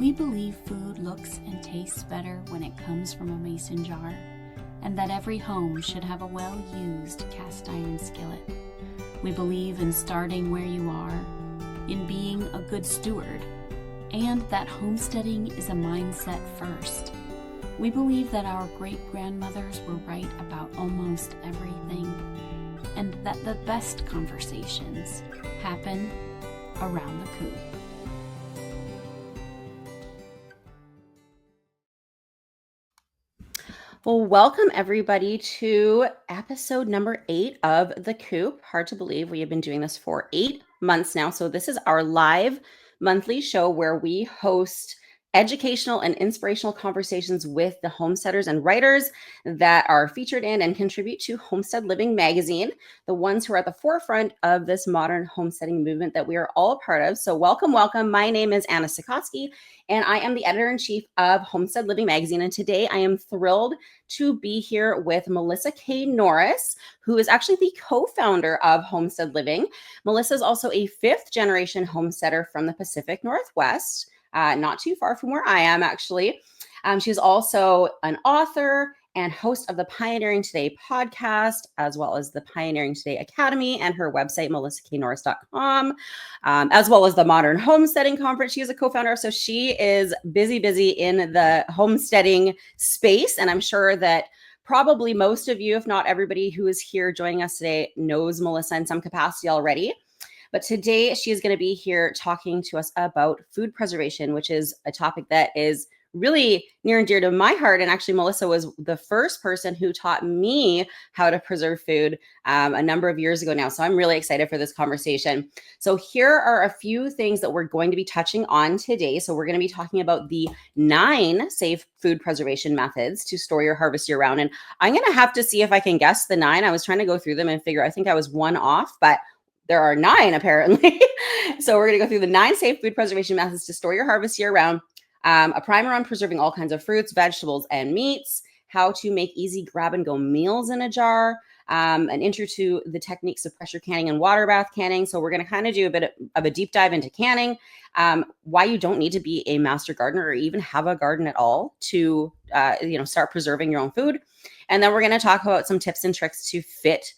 We believe food looks and tastes better when it comes from a mason jar, and that every home should have a well-used cast iron skillet. We believe in starting where you are, in being a good steward, and that homesteading is a mindset first. We believe that our great-grandmothers were right about almost everything, and that the best conversations happen around the coop. Well, welcome everybody to episode number 8 of The Coop. Hard to believe we have been doing this for 8 months now. So this is our live monthly show where we host educational and inspirational conversations with the homesteaders and writers that are featured in and contribute to Homestead Living magazine, the ones who are at the forefront of this modern homesteading movement that we are all a part of. So welcome, welcome. My name is Anna Sikotsky, and I am the editor-in-chief of Homestead Living magazine. And today I am thrilled to be here with Melissa K. Norris, who is actually the co-founder of Homestead Living. Melissa is also a fifth-generation homesteader from the Pacific Northwest, not too far from where I am, actually. She's also an author and host of the Pioneering Today podcast, as well as the Pioneering Today Academy and her website, melissaknorris.com, as well as the Modern Homesteading Conference. She is a co-founder, so she is busy in the homesteading space. And I'm sure that probably most of you, if not everybody who is here joining us today, knows Melissa in some capacity already. But today she is going to be here talking to us about food preservation, which is a topic that is really near and dear to my heart. And actually, Melissa was the first person who taught me how to preserve food a number of years ago now. So I'm really excited for this conversation. So here are a few things that we're going to be touching on today. So we're going to be talking about the 9 safe food preservation methods to store your harvest year round. And I'm going to have to see if I can guess the 9. I was trying to go through them and figure, I think I was 1 off, but there are 9 apparently. So we're going to go through the 9 safe food preservation methods to store your harvest year round. A primer on preserving all kinds of fruits, vegetables, and meats, how to make easy grab-and-go meals in a jar, an intro to the techniques of pressure canning and water bath canning. So we're going to kind of do a bit of a deep dive into canning, why you don't need to be a master gardener or even have a garden at all to start preserving your own food. And then we're going to talk about some tips and tricks to fit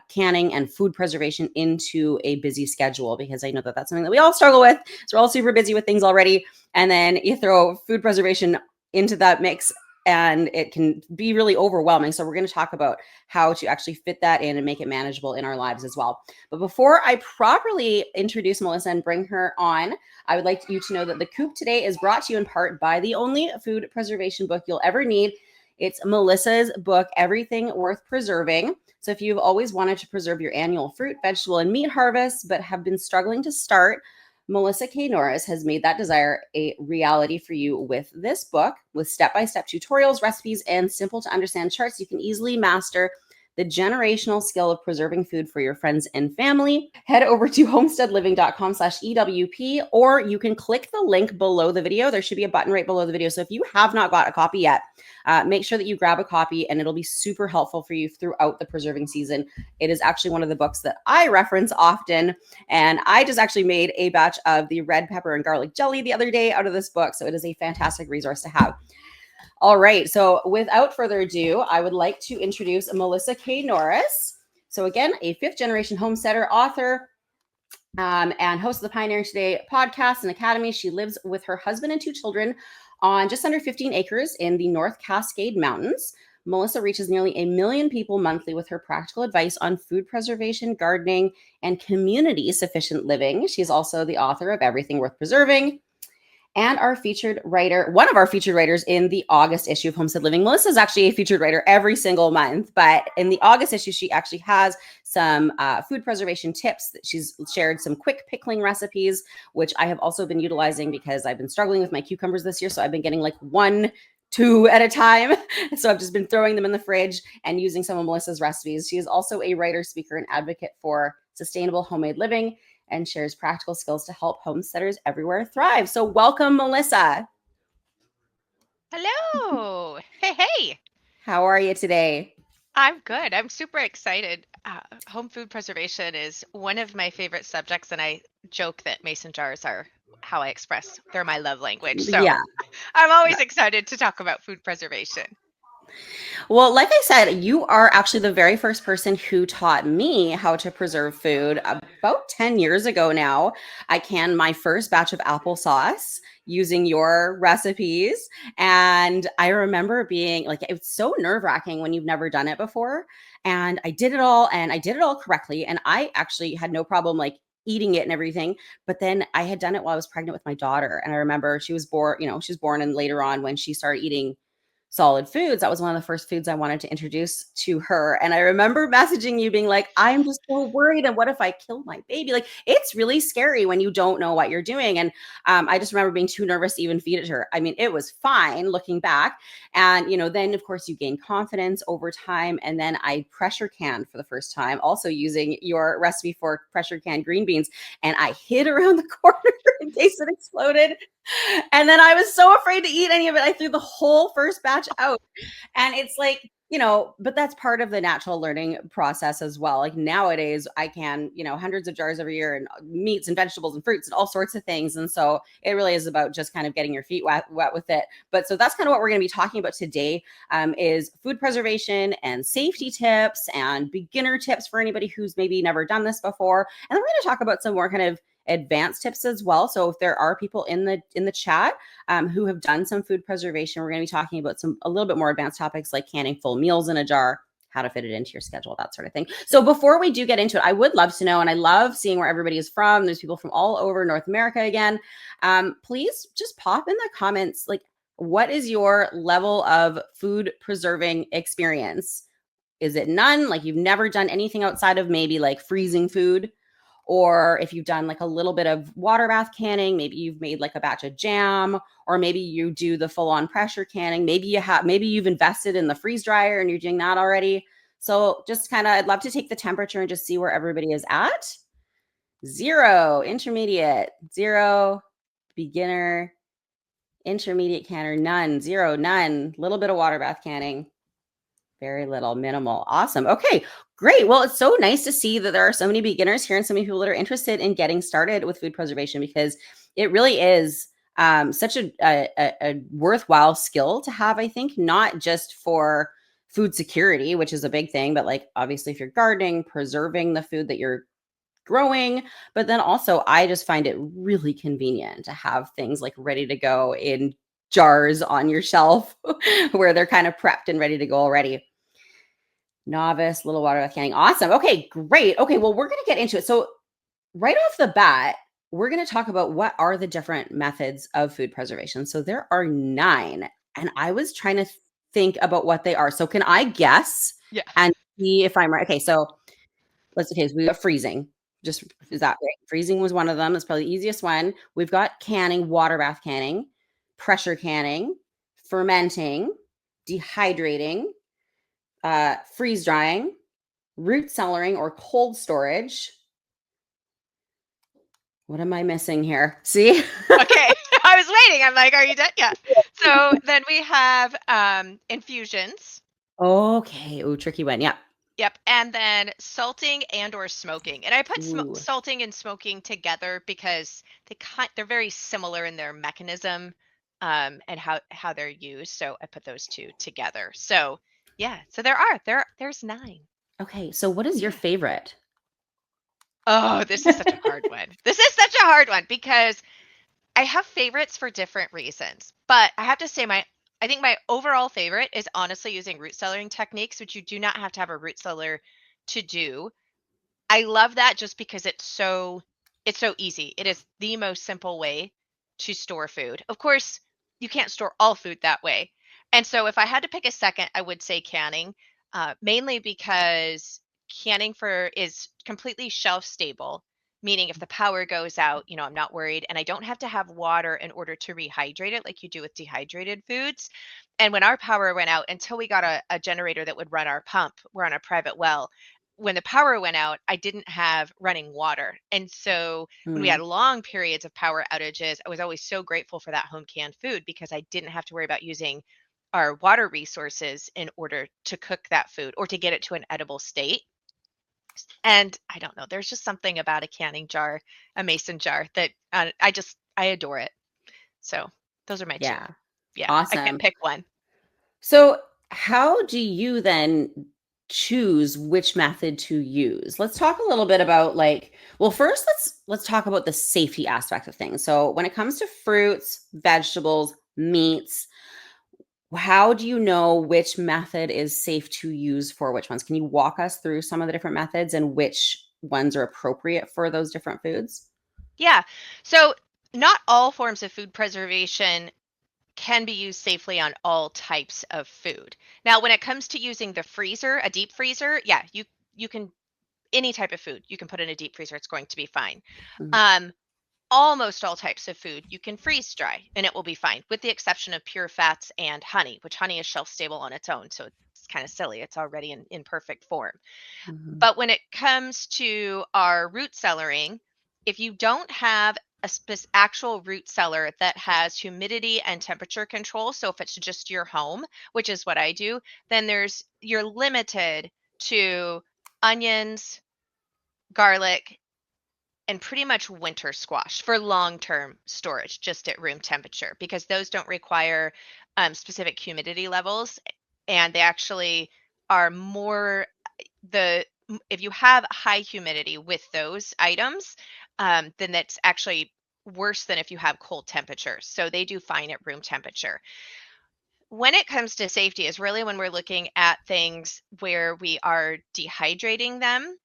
canning and food preservation into a busy schedule, because I know that that's something that we all struggle with. So we're all super busy with things already. And then you throw food preservation into that mix and it can be really overwhelming. So we're going to talk about how to actually fit that in and make it manageable in our lives as well. But before I properly introduce Melissa and bring her on, I would like you to know that the Coop today is brought to you in part by the only food preservation book you'll ever need. It's Melissa's book, Everything Worth Preserving. So if you've always wanted to preserve your annual fruit, vegetable, and meat harvest, but have been struggling to start, Melissa K. Norris has made that desire a reality for you with this book, with step-by-step tutorials, recipes, and simple to understand charts. You can easily master the generational skill of preserving food for your friends and family. Head over to homesteadliving.com/EWP, or you can click the link below the video. There should be a button right below the video. So if you have not got a copy yet, make sure that you grab a copy, and it'll be super helpful for you throughout the preserving season. It is actually one of the books that I reference often. And I just actually made a batch of the red pepper and garlic jelly the other day out of this book. So it is a fantastic resource to have. All right. So without further ado, I would like to introduce Melissa K. Norris. So again, a fifth-generation homesteader, author, and host of the Pioneering Today podcast and academy. She lives with her husband and 2 children on just under 15 acres in the North Cascade Mountains. Melissa reaches nearly 1 million people monthly with her practical advice on food preservation, gardening, and community-sufficient living. She's also the author of Everything Worth Preserving, and our featured writer, one of our featured writers in the August issue of Homestead Living. Melissa is actually a featured writer every single month, but in the August issue, she actually has some food preservation tips that she's shared, some quick pickling recipes, which I have also been utilizing because I've been struggling with my cucumbers this year. So I've been getting like 1, 2 at a time. So I've just been throwing them in the fridge and using some of Melissa's recipes. She is also a writer, speaker, and advocate for sustainable homemade living, and shares practical skills to help homesteaders everywhere thrive. So welcome, Melissa. Hello. Hey. How are you today? I'm good. I'm super excited. Home food preservation is one of my favorite subjects, and I joke that mason jars are how I express they're my love language. So Yeah. I'm always excited to talk about food preservation. Well, like I said, you are actually the very first person who taught me how to preserve food about 10 years ago now. I canned my first batch of applesauce using your recipes. And I remember being like, it's so nerve wracking when you've never done it before. And I did it all and I did it all correctly. And I actually had no problem like eating it and everything. But then I had done it while I was pregnant with my daughter. And I remember she was born, she was born and later on when she started eating solid foods, that was one of the first foods I wanted to introduce to her. And I remember messaging you being like, I'm just so worried. And what if I kill my baby? Like, it's really scary when you don't know what you're doing. And I just remember being too nervous to even feed it to her. I mean, it was fine looking back. And, then of course you gain confidence over time. And then I pressure canned for the first time, also using your recipe for pressure canned green beans. And I hid around the corner in case it exploded. And then I was so afraid to eat any of it. I threw the whole first batch out. And it's like, but that's part of the natural learning process as well. Like nowadays, I can, hundreds of jars every year and meats and vegetables and fruits and all sorts of things. And so it really is about just kind of getting your feet wet with it. But so that's kind of what we're going to be talking about today is food preservation and safety tips and beginner tips for anybody who's maybe never done this before. And then we're going to talk about some more kind of advanced tips as well. So if there are people in the chat who have done some food preservation, we're going to be talking about a little bit more advanced topics like canning full meals in a jar, how to fit it into your schedule, that sort of thing. So before we do get into it, I would love to know, and I love seeing where everybody is from. There's people from all over North America again. Please just pop in the comments, like, what is your level of food preserving experience? Is it none? Like you've never done anything outside of maybe like freezing food? Or if you've done like a little bit of water bath canning, maybe you've made like a batch of jam, or maybe you do the full on pressure canning. Maybe you've invested in the freeze dryer and you're doing that already. So just kind of, I'd love to take the temperature and just see where everybody is at. 0, intermediate, 0, beginner, intermediate canner, none, 0, none, little bit of water bath canning. Very little, minimal. Awesome. Okay, great. Well, it's so nice to see that there are so many beginners here and so many people that are interested in getting started with food preservation because it really is such a worthwhile skill to have, I think, not just for food security, which is a big thing, but like obviously if you're gardening, preserving the food that you're growing, but then also I just find it really convenient to have things like ready to go in jars on your shelf where they're kind of prepped and ready to go already. Novice, little water bath canning. Awesome. Okay, great. Okay, well, we're going to get into it. So, right off the bat, we're going to talk about what are the different methods of food preservation. So, there are 9, and I was trying to think about what they are. So, can I guess Yeah. and see if I'm right? Okay, so so we got freezing. Just is that right? Freezing was one of them. It's probably the easiest one. We've got canning, water bath canning, pressure canning, fermenting, dehydrating, freeze drying, root cellaring or cold storage. What am I missing here? See? Okay. I was waiting. I'm like, are you done? Yeah. So then we have infusions. Okay. Oh, tricky one. Yeah. Yep. And then salting and or smoking. And I put Ooh. salting and smoking together because they're very similar in their mechanism and how they're used. So I put those two together. So yeah. So there's 9. Okay. So what is your favorite? Oh, this is such a hard one. This is such a hard one because I have favorites for different reasons. But I have to say I think my overall favorite is honestly using root cellaring techniques, which you do not have to have a root cellar to do. I love that just because it's so easy. It is the most simple way to store food. Of course, you can't store all food that way. And so if I had to pick a second, I would say canning, mainly because canning is completely shelf stable, meaning if the power goes out, I'm not worried and I don't have to have water in order to rehydrate it like you do with dehydrated foods. And when our power went out, until we got a generator that would run our pump, we're on a private well, when the power went out, I didn't have running water. And so when we Hmm. had long periods of power outages, I was always so grateful for that home canned food because I didn't have to worry about using our water resources in order to cook that food or to get it to an edible state. And I don't know, there's just something about a canning jar, a mason jar, that I adore it. So those are my two. Yeah. Yeah, I can't Awesome. pick one. So, how do you then choose which method to use? Let's talk a little bit about well, first let's talk about the safety aspect of things. So, when it comes to fruits, vegetables, meats, how do you know which method is safe to use for which ones? Can you walk us through some of the different methods and which ones are appropriate for those different foods? Yeah. So not all forms of food preservation can be used safely on all types of food. Now, when it comes to using the freezer, a deep freezer, yeah, you can, any type of food you can put in a deep freezer, it's going to be fine. Mhm, Um, Almost all types of food you can freeze dry and it will be fine, with the exception of pure fats and honey, which honey is shelf stable on its own. So it's kind of silly. It's already in perfect form. mhm, But when it comes to our root cellaring, if you don't have a actual root cellar that has humidity and temperature control, so if it's just your home, which is what I do, then you're limited to onions, garlic, and pretty much winter squash for long-term storage, just at room temperature, because those don't require specific humidity levels, and they actually are more the if you have high humidity with those items, then that's actually worse than if you have cold temperatures. So they do fine at room temperature. When it comes to safety is really when we're looking at things where we are dehydrating them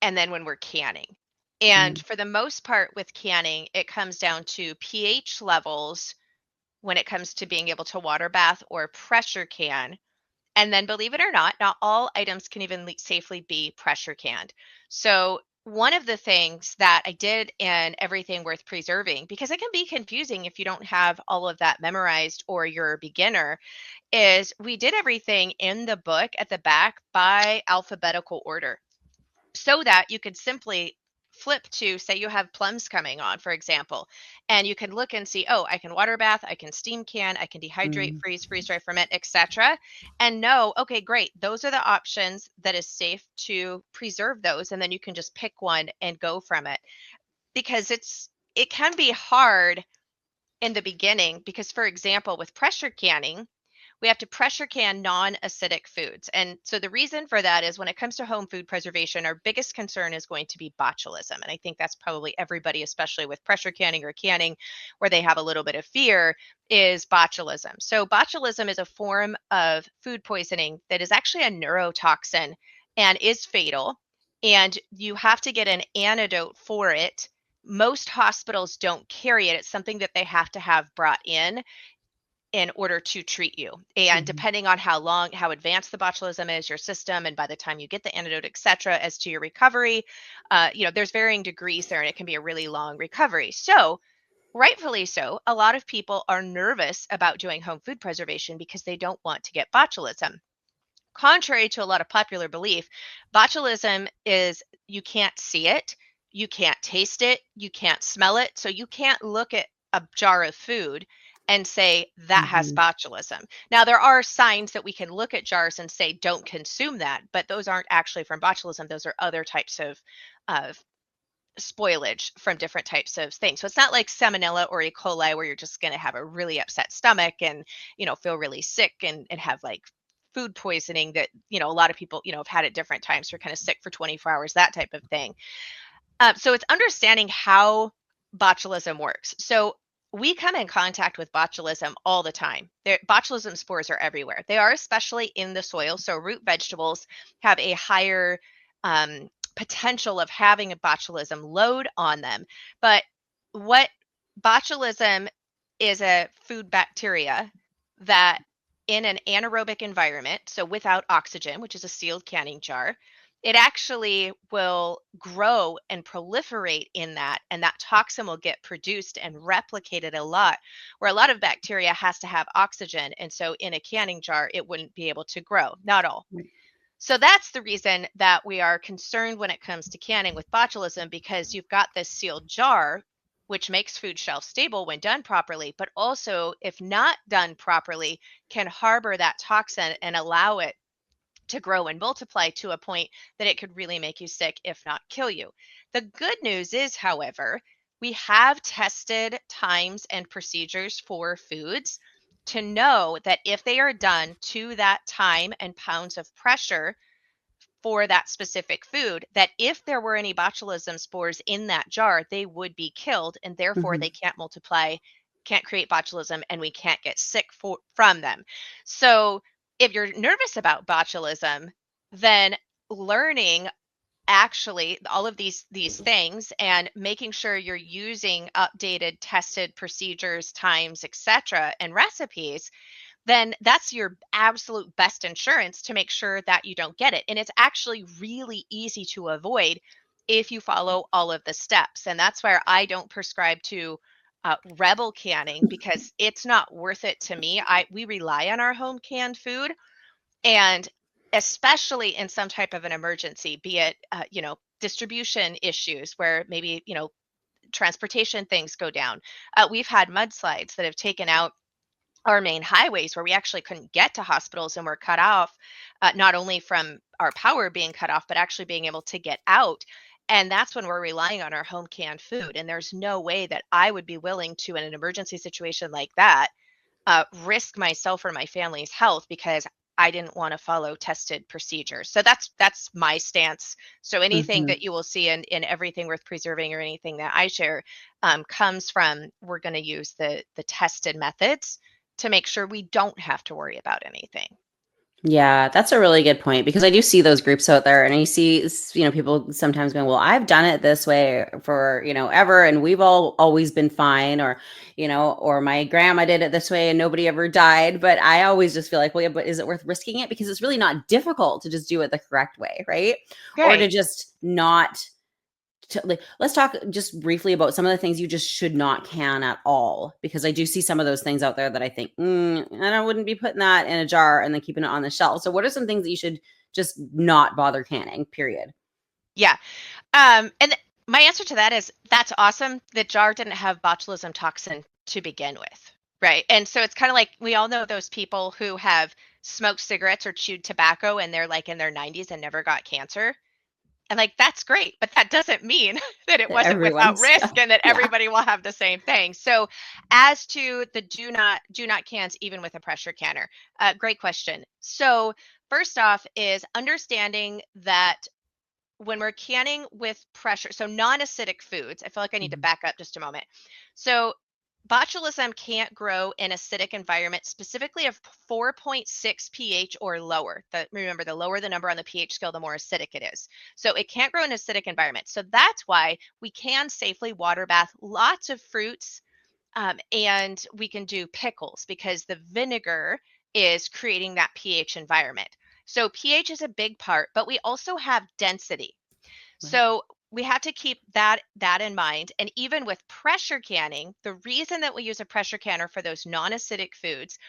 and then when we're canning. And mhm, for the most part with canning, it comes down to pH levels when it comes to being able to water bath or pressure can. And then, believe it or not all items can even safely be pressure canned. So, one of the things that I did in Everything Worth Preserving, because it can be confusing if you don't have all of that memorized or you're a beginner, is we did everything in the book at the back by alphabetical order, so that you could simply flip to, say you have plums coming on, for example, and you can look and see, oh, I can water bath, I can steam can, I can dehydrate, mhm, freeze dry, ferment, etc. And know, okay, great, those are the options that is safe to preserve those, and then you can just pick one and go from it. Because it can be hard in the beginning, because for example with pressure canning, we have to pressure can non-acidic foods. And so the reason for that is when it comes to home food preservation, our biggest concern is going to be botulism. And I think that's probably everybody, especially with pressure canning or canning, where they have a little bit of fear, is botulism. So botulism is a form of food poisoning that is actually a neurotoxin and is fatal. And you have to get an antidote for it. Most hospitals don't carry it. It's something that they have to have brought in order to treat you. And mhm, depending on how advanced the botulism is, your system, and by the time you get the antidote, et cetera, as to your recovery, there's varying degrees there, and it can be a really long recovery. So, rightfully so, a lot of people are nervous about doing home food preservation because they don't want to get botulism. Contrary to a lot of popular belief, botulism is, you can't see it, you can't taste it, you can't smell it. So you can't look at a jar of food and say that has mhm, botulism. Now, there are signs that we can look at jars and say don't consume that, but those aren't actually from botulism. Those are other types of spoilage from different types of things. So it's not like salmonella or E. coli where you're just going to have a really upset stomach and, feel really sick and have like food poisoning that, a lot of people, have had at different times. We're kind of sick for 24 hours, that type of thing. So it's understanding how botulism works. So we come in contact with botulism all the time. Botulism spores are everywhere. They are especially in the soil. So root vegetables have a higher potential of having a botulism load on them. But what botulism is, a food bacteria that in an anaerobic environment, so without oxygen, which is a sealed canning jar, it actually will grow and proliferate in that, and that toxin will get produced and replicated a lot, where a lot of bacteria has to have oxygen, and so in a canning jar it wouldn't be able to grow, not all. right, So that's the reason that we are concerned when it comes to canning with botulism, because you've got this sealed jar, which makes food shelf stable when done properly, but also, if not done properly, can harbor that toxin and allow it to grow and multiply to a point that it could really make you sick, if not kill you. The good news is, however, we have tested times and procedures for foods to know that if they are done to that time and pounds of pressure for that specific food, that if there were any botulism spores in that jar, they would be killed, and therefore they can't multiply, can't create botulism, and we can't get sick from them. So if you're nervous about botulism, then learning actually all of these things and making sure you're using updated tested procedures, times, etc., and recipes, then that's your absolute best insurance to make sure that you don't get it. And it's actually really easy to avoid if you follow all of the steps. And that's where I don't prescribe to rebel canning, because it's not worth it to me. We rely on our home canned food, and especially in some type of an emergency, be it distribution issues where maybe transportation things go down. We've had mudslides that have taken out our main highways where we actually couldn't get to hospitals and were cut off, not only from our power being cut off, but actually being able to get out. And that's when we're relying on our home canned food. And there's no way that I would be willing to, in an emergency situation like that, risk myself or my family's health because I didn't want to follow tested procedures. So that's my stance. So anything that you will see in everything worth preserving or anything that I share comes from, we're going to use the tested methods to make sure we don't have to worry about anything. Yeah, that's a really good point, because I do see those groups out there, and I see, people sometimes going, well, I've done it this way for, ever, and we've always been fine, or, or my grandma did it this way and nobody ever died. But I always just feel like, well, yeah, but is it worth risking it? Because it's really not difficult to just do it the correct way, right? Or to just not let's talk just briefly about some of the things you just should not can at all, because I do see some of those things out there that I think, I wouldn't be putting that in a jar and then keeping it on the shelf. So what are some things that you should just not bother canning, period? Yeah. And my answer to that is, that's awesome. The jar didn't have botulism toxin to begin with, right? And so it's kind of like, we all know those people who have smoked cigarettes or chewed tobacco and they're like in their 90s and never got cancer. And like, that's great, but that doesn't mean that it wasn't without risk and that everybody will have the same thing. So as to the do not cans, even with a pressure canner, great question. So first off is understanding that when we're canning with pressure, so non-acidic foods, I feel like I need to back up just a moment. So botulism can't grow in acidic environment, specifically of 4.6 pH or lower. Remember, the lower the number on the pH scale, the more acidic it is. So it can't grow in acidic environment. So that's why we can safely water bath lots of fruits, and we can do pickles because the vinegar is creating that pH environment. So pH is a big part, but we also have density. Right. So we have to keep that in mind. And even with pressure canning, the reason that we use a pressure canner for those non-acidic foods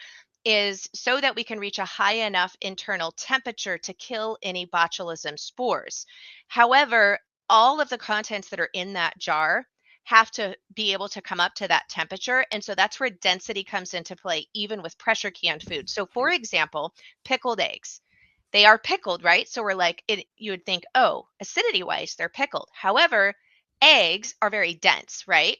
is so that we can reach a high enough internal temperature to kill any botulism spores. However, all of the contents that are in that jar have to be able to come up to that temperature. And so that's where density comes into play, even with pressure canned food. So for example, pickled eggs. They are pickled, right? So we're like, you would think, oh, acidity wise, they're pickled. However, eggs are very dense, right?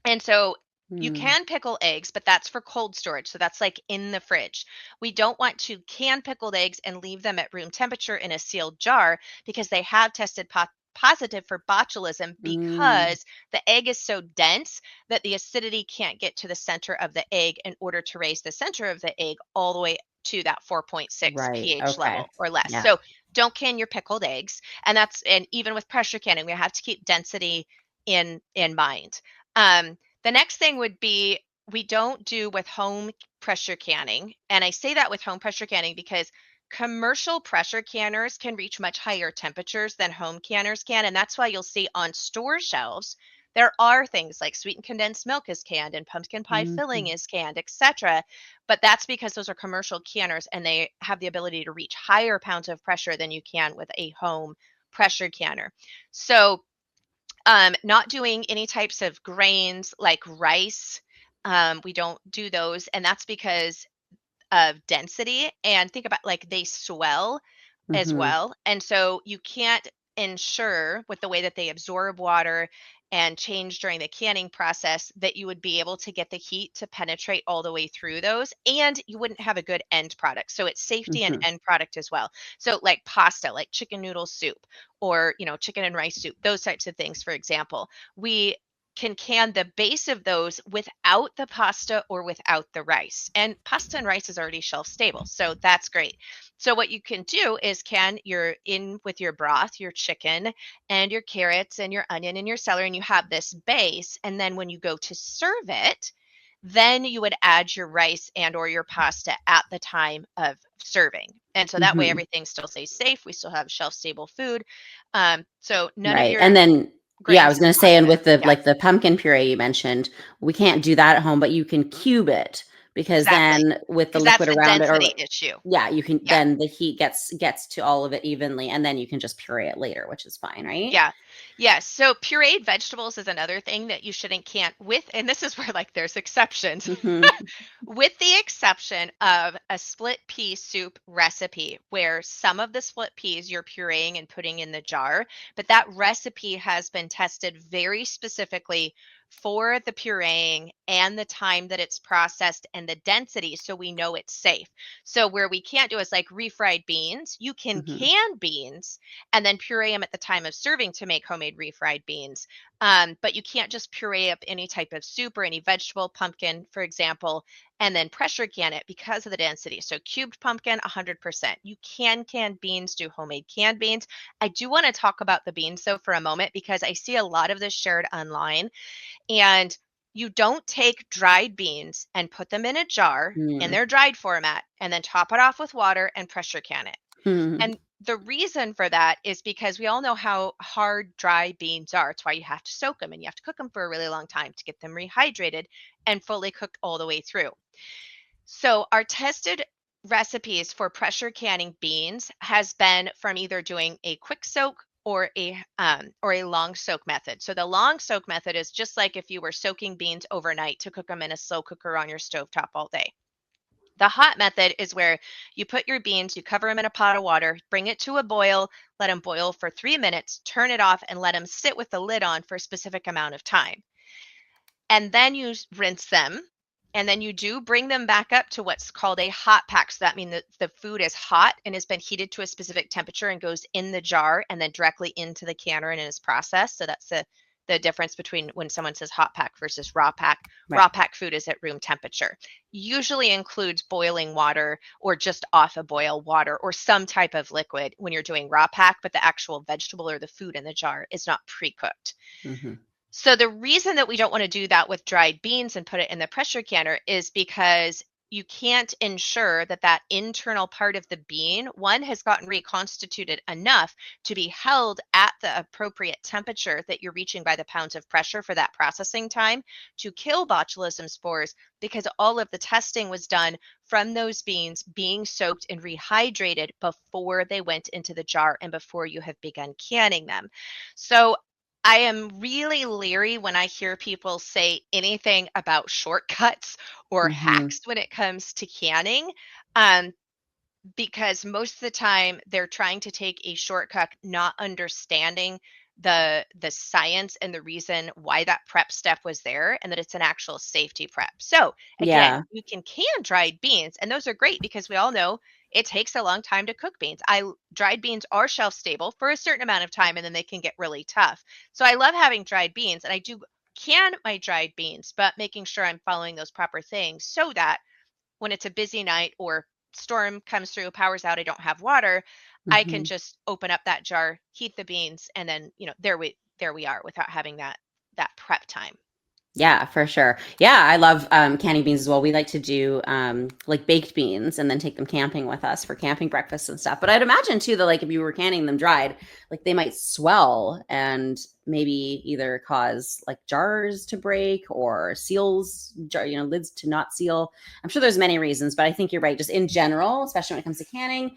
And so you can pickle eggs, but that's for cold storage. So that's like in the fridge. We don't want to can pickled eggs and leave them at room temperature in a sealed jar, because they have tested positive for botulism, because the egg is so dense that the acidity can't get to the center of the egg in order to raise the center of the egg all the way to that 4.6 pH level or less. Yeah. So don't can your pickled eggs. And even with pressure canning, we have to keep density in mind. The next thing would be, we don't do with home pressure canning. And I say that with home pressure canning because commercial pressure canners can reach much higher temperatures than home canners can. And that's why you'll see on store shelves, there are things like sweetened condensed milk is canned and pumpkin pie filling is canned, etc. But that's because those are commercial canners and they have the ability to reach higher pounds of pressure than you can with a home pressure canner. So not doing any types of grains like rice. We don't do those. And that's because of density. And think about, like, they swell as Mm-hmm. well. And so you can't ensure with the way that they absorb water and change during the canning process that you would be able to get the heat to penetrate all the way through those, and you wouldn't have a good end product. So it's safety and Mm-hmm. end product as well. So like pasta, like chicken noodle soup, or chicken and rice soup, those types of things, for example, we can the base of those without the pasta or without the rice. And pasta and rice is already shelf stable, so that's great. So what you can do is can you're in with your broth, your chicken, and your carrots and your onion and your celery, and you have this base. And then when you go to serve it, then you would add your rice and or your pasta at the time of serving. And so that way Mm-hmm. everything still stays safe. We still have shelf stable food. So none of Right. your And then, yeah, I grains was get going to say, and toxic. with the Yeah, like the pumpkin puree you mentioned, we can't do that at home, but you can cube it because exactly. then with the Because that's liquid the around it, density or issue. yeah, you can Yeah. then the heat gets to all of it evenly, and then you can just puree it later, which is fine, right? Yeah. Yes. So pureed vegetables is another thing that you shouldn't can't with, and this is where like there's exceptions. Mm-hmm. With the exception of a split pea soup recipe, where some of the split peas you're pureeing and putting in the jar, but that recipe has been tested very specifically for the pureeing and the time that it's processed and the density, so we know it's safe. So where we can't do is like refried beans. You can Mm-hmm. can beans and then puree them at the time of serving to make homemade refried beans. But you can't just puree up any type of soup or any vegetable, pumpkin, for example, and then pressure can it because of the density. So cubed pumpkin, 100%. You can beans, do homemade canned beans. I do want to talk about the beans though for a moment because I see a lot of this shared online, and you don't take dried beans and put them in a jar in their dried format and then top it off with water and pressure can it. Mm-hmm. And the reason for that is because we all know how hard dry beans are. It's why you have to soak them and you have to cook them for a really long time to get them rehydrated and fully cooked all the way through. So our tested recipes for pressure canning beans has been from either doing a quick soak or a long soak method. So the long soak method is just like if you were soaking beans overnight to cook them in a slow cooker on your stovetop all day. The hot method is where you put your beans, you cover them in a pot of water, bring it to a boil, let them boil for 3 minutes, turn it off, and let them sit with the lid on for a specific amount of time. And then you rinse them. And then you do bring them back up to what's called a hot pack. So that means that the food is hot and has been heated to a specific temperature and goes in the jar and then directly into the canner and is processed. So that's the difference between when someone says hot pack versus raw pack. Right. Raw pack food is at room temperature. Usually includes boiling water or just off a boil water or some type of liquid when you're doing raw pack, but the actual vegetable or the food in the jar is not pre-cooked. Mm-hmm. So the reason that we don't want to do that with dried beans and put it in the pressure canner is because you can't ensure that that internal part of the bean, one, has gotten reconstituted enough to be held at the appropriate temperature that you're reaching by the pounds of pressure for that processing time to kill botulism spores, because all of the testing was done from those beans being soaked and rehydrated before they went into the jar and before you have begun canning them. So I am really leery when I hear people say anything about shortcuts or Mm-hmm. hacks when it comes to canning, um, because most of the time they're trying to take a shortcut, not understanding the science and the reason why that prep step was there and that it's an actual safety prep. So again, Yeah. you can dried beans, and those are great because we all know it takes a long time to cook beans. Dried beans are shelf stable for a certain amount of time and then they can get really tough. So I love having dried beans, and I do can my dried beans, but making sure I'm following those proper things so that when it's a busy night or storm comes through, power's out, I don't have water, I can Mm-hmm. just open up that jar, heat the beans, and then, there we are without having that prep time. Yeah, for sure. Yeah, I love canning beans as well. We like to do like baked beans and then take them camping with us for camping breakfasts and stuff. But I'd imagine too that like if you were canning them dried, like they might swell and maybe either cause like jars to break or lids to not seal. I'm sure there's many reasons, but I think you're right. Just in general, especially when it comes to canning,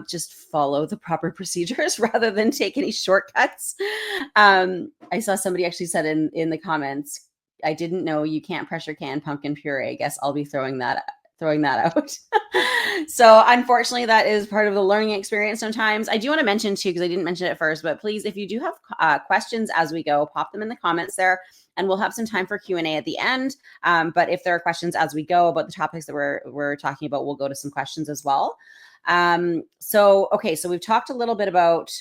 just follow the proper procedures rather than take any shortcuts. I saw somebody actually said in the comments, I didn't know you can't pressure can pumpkin puree. I guess I'll be throwing that throwing that out. So unfortunately, that is part of the learning experience sometimes. I do want to mention too, because I didn't mention it first, but please, if you do have questions as we go, pop them in the comments there, and we'll have some time for Q&A at the end. But if there are questions as we go about the topics that we're talking about, we'll go to some questions as well. So we've talked a little bit about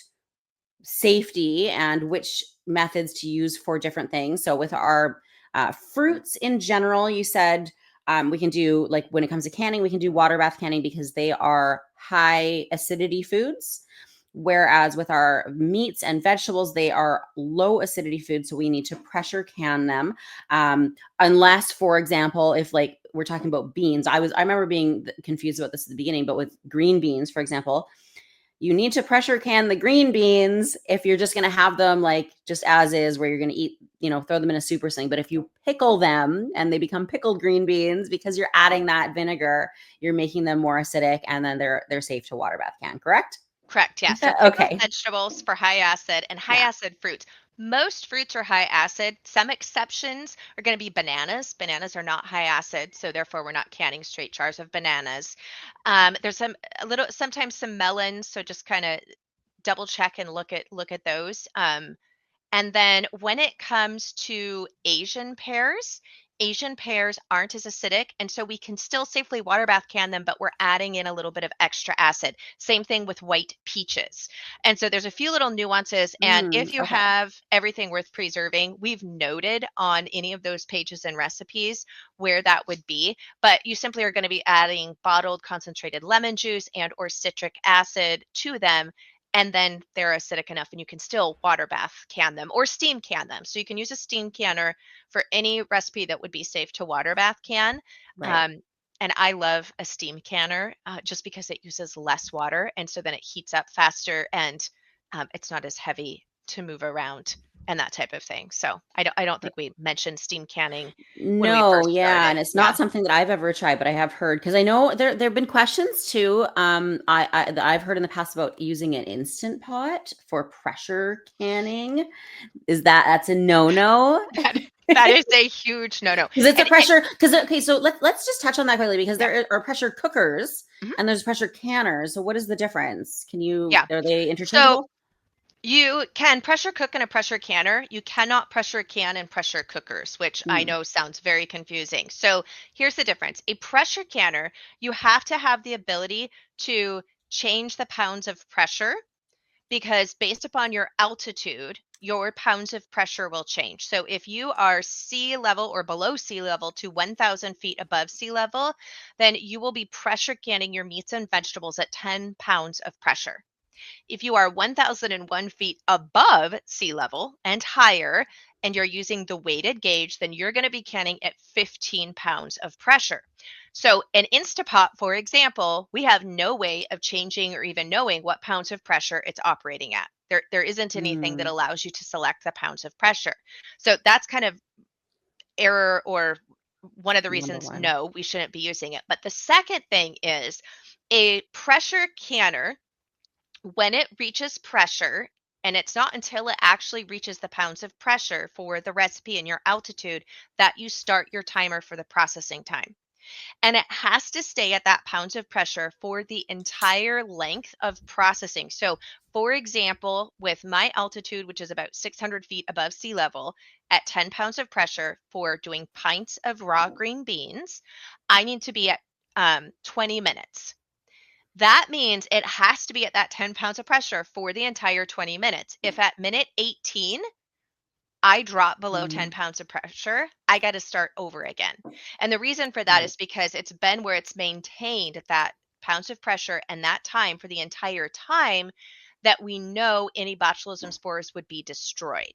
safety and which methods to use for different things. So with our fruits in general, you said we can do, like when it comes to canning, we can do water bath canning because they are high acidity foods. Whereas with our meats and vegetables, they are low acidity foods. So we need to pressure can them. Unless, for example, if like we're talking about beans, I remember being confused about this at the beginning, but with green beans, for example, you need to pressure can the green beans if you're just going to have them like just as is, where you're going to eat, throw them in a soup or something. But if you pickle them and they become pickled green beans, because you're adding that vinegar, you're making them more acidic, and then they're safe to water bath can, correct? Correct. Yeah. So pickled vegetables for high acid and high acid fruits. Most fruits are high acid. Some exceptions are going to be bananas. Bananas are not high acid, so therefore we're not canning straight jars of bananas. There's sometimes some melons, so just kind of double check and look at those. And then when it comes to Asian pears aren't as acidic, and so we can still safely water bath can them, but we're adding in a little bit of extra acid. Same thing with white peaches. And so there's a few little nuances, and if you have everything worth preserving, we've noted on any of those pages and recipes where that would be, but you simply are going to be adding bottled concentrated lemon juice and or citric acid to them, and then they're acidic enough and you can still water bath can them or steam can them. So you can use a steam canner for any recipe that would be safe to water bath can. Right. And I love a steam canner just because it uses less water, and so then it heats up faster, and it's not as heavy to move around and that type of thing. So I don't think we mentioned steam canning when we No, first started. and it's not something that I've ever tried, but I have heard, because I know there have been questions too. I've heard in the past about using an instant pot for pressure canning. That's a no-no? That is a huge no-no. Because it's a pressure. So let's just touch on that quickly, because there are pressure cookers and there's pressure canners. So what is the difference? Are they interchangeable? So you can pressure cook in a pressure canner. You cannot pressure can in pressure cookers, which I know sounds very confusing. So here's the difference. A pressure canner, you have to have the ability to change the pounds of pressure, because based upon your altitude, your pounds of pressure will change. So if you are sea level or below sea level to 1,000 feet above sea level, then you will be pressure canning your meats and vegetables at 10 pounds of pressure. If you are 1,001 feet above sea level and higher, and you're using the weighted gauge, then you're going to be canning at 15 pounds of pressure. So an Instapot, for example, we have no way of changing or even knowing what pounds of pressure it's operating at. There isn't anything that allows you to select the pounds of pressure. So that's kind of error, or one of the reasons, no, we shouldn't be using it. But the second thing is a pressure canner, when it reaches pressure, and it's not until it actually reaches the pounds of pressure for the recipe and your altitude that you start your timer for the processing time. And it has to stay at that pounds of pressure for the entire length of processing. So, for example, with my altitude, which is about 600 feet above sea level, at 10 pounds of pressure for doing pints of raw green beans, I need to be at 20 minutes. That means it has to be at that 10 pounds of pressure for the entire 20 minutes. If at minute 18, I drop below 10 pounds of pressure, I got to start over again. And the reason for that is because it's been where it's maintained at that pounds of pressure and that time for the entire time that we know any botulism spores would be destroyed.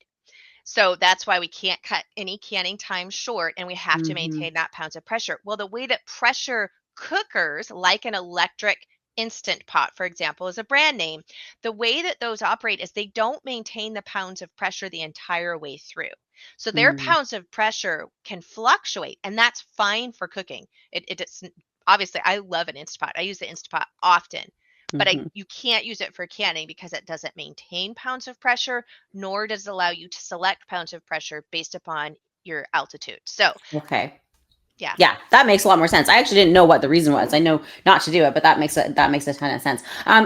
So that's why we can't cut any canning time short, and we have to maintain that pounds of pressure. Well, the way that pressure cookers, like an electric Instant Pot, for example, is a brand name. The way that those operate is they don't maintain the pounds of pressure the entire way through. So their pounds of pressure can fluctuate, and that's fine for cooking. It's obviously, I love an Instant Pot. I use the Instant Pot often, but you can't use it for canning because it doesn't maintain pounds of pressure, nor does it allow you to select pounds of pressure based upon your altitude. So okay. Yeah. Yeah, that makes a lot more sense. I actually didn't know what the reason was. I know not to do it, but that makes a ton of sense.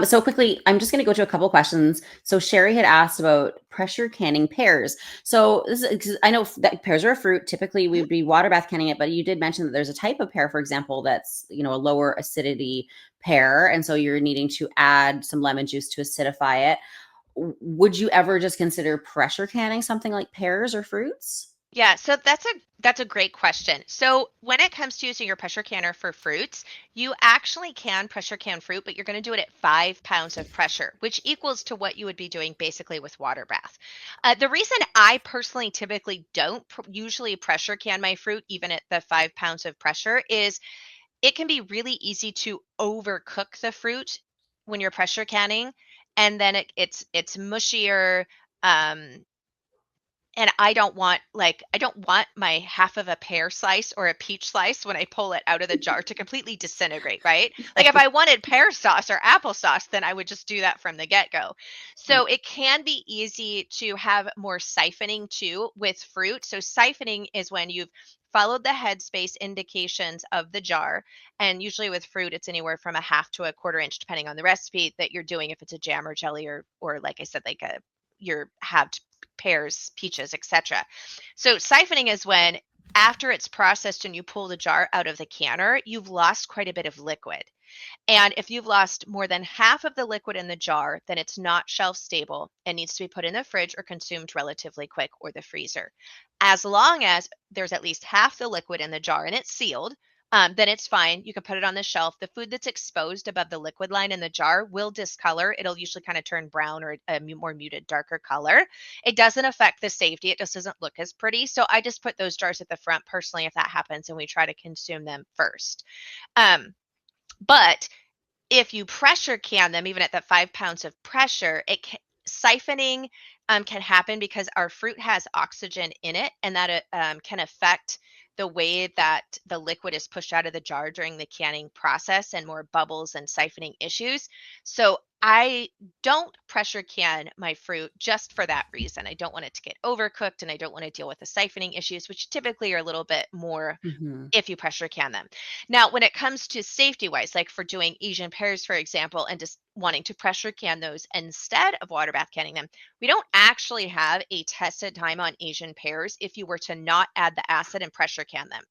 So quickly, I'm just going to go to a couple questions. So Sherry had asked about pressure canning pears. So this is, 'cause I know that pears are a fruit. Typically, we would be water bath canning it, but you did mention that there's a type of pear, for example, that's a lower acidity pear, and so you're needing to add some lemon juice to acidify it. Would you ever just consider pressure canning something like pears or fruits? Yeah, so that's a great question. So when it comes to using your pressure canner for fruits, you actually can pressure can fruit, but you're going to do it at 5 pounds of pressure, which equals to what you would be doing basically with water bath. The reason I personally typically don't usually pressure can my fruit, even at the 5 pounds of pressure, is it can be really easy to overcook the fruit when you're pressure canning, and then it's mushier. Um, and I don't want my half of a pear slice or a peach slice when I pull it out of the jar to completely disintegrate, right? Like if I wanted pear sauce or applesauce, then I would just do that from the get-go. So it can be easy to have more siphoning too with fruit. So siphoning is when you've followed the headspace indications of the jar. And usually with fruit, it's anywhere from a half to a quarter inch, depending on the recipe that you're doing, if it's a jam or jelly or like I said, like a your halved pears, peaches, etc. So siphoning is when after it's processed and you pull the jar out of the canner, you've lost quite a bit of liquid. And if you've lost more than half of the liquid in the jar, then it's not shelf stable and needs to be put in the fridge or consumed relatively quick or the freezer. As long as there's at least half the liquid in the jar and it's sealed, then it's fine. You can put it on the shelf. The food that's exposed above the liquid line in the jar will discolor. It'll usually kind of turn brown or a more muted, darker color. It doesn't affect the safety. It just doesn't look as pretty. So I just put those jars at the front personally if that happens, and we try to consume them first. But if you pressure can them, even at the 5 pounds of pressure, siphoning can happen because our fruit has oxygen in it, and that can affect the way that the liquid is pushed out of the jar during the canning process and more bubbles and siphoning issues. So I don't pressure can my fruit just for that reason. I don't want it to get overcooked and I don't want to deal with the siphoning issues, which typically are a little bit more Mm-hmm. if you pressure can them. Now, when it comes to safety wise, like for doing Asian pears, for example, and just wanting to pressure can those instead of water bath canning them, we don't actually have a tested time on Asian pears if you were to not add the acid and pressure can them.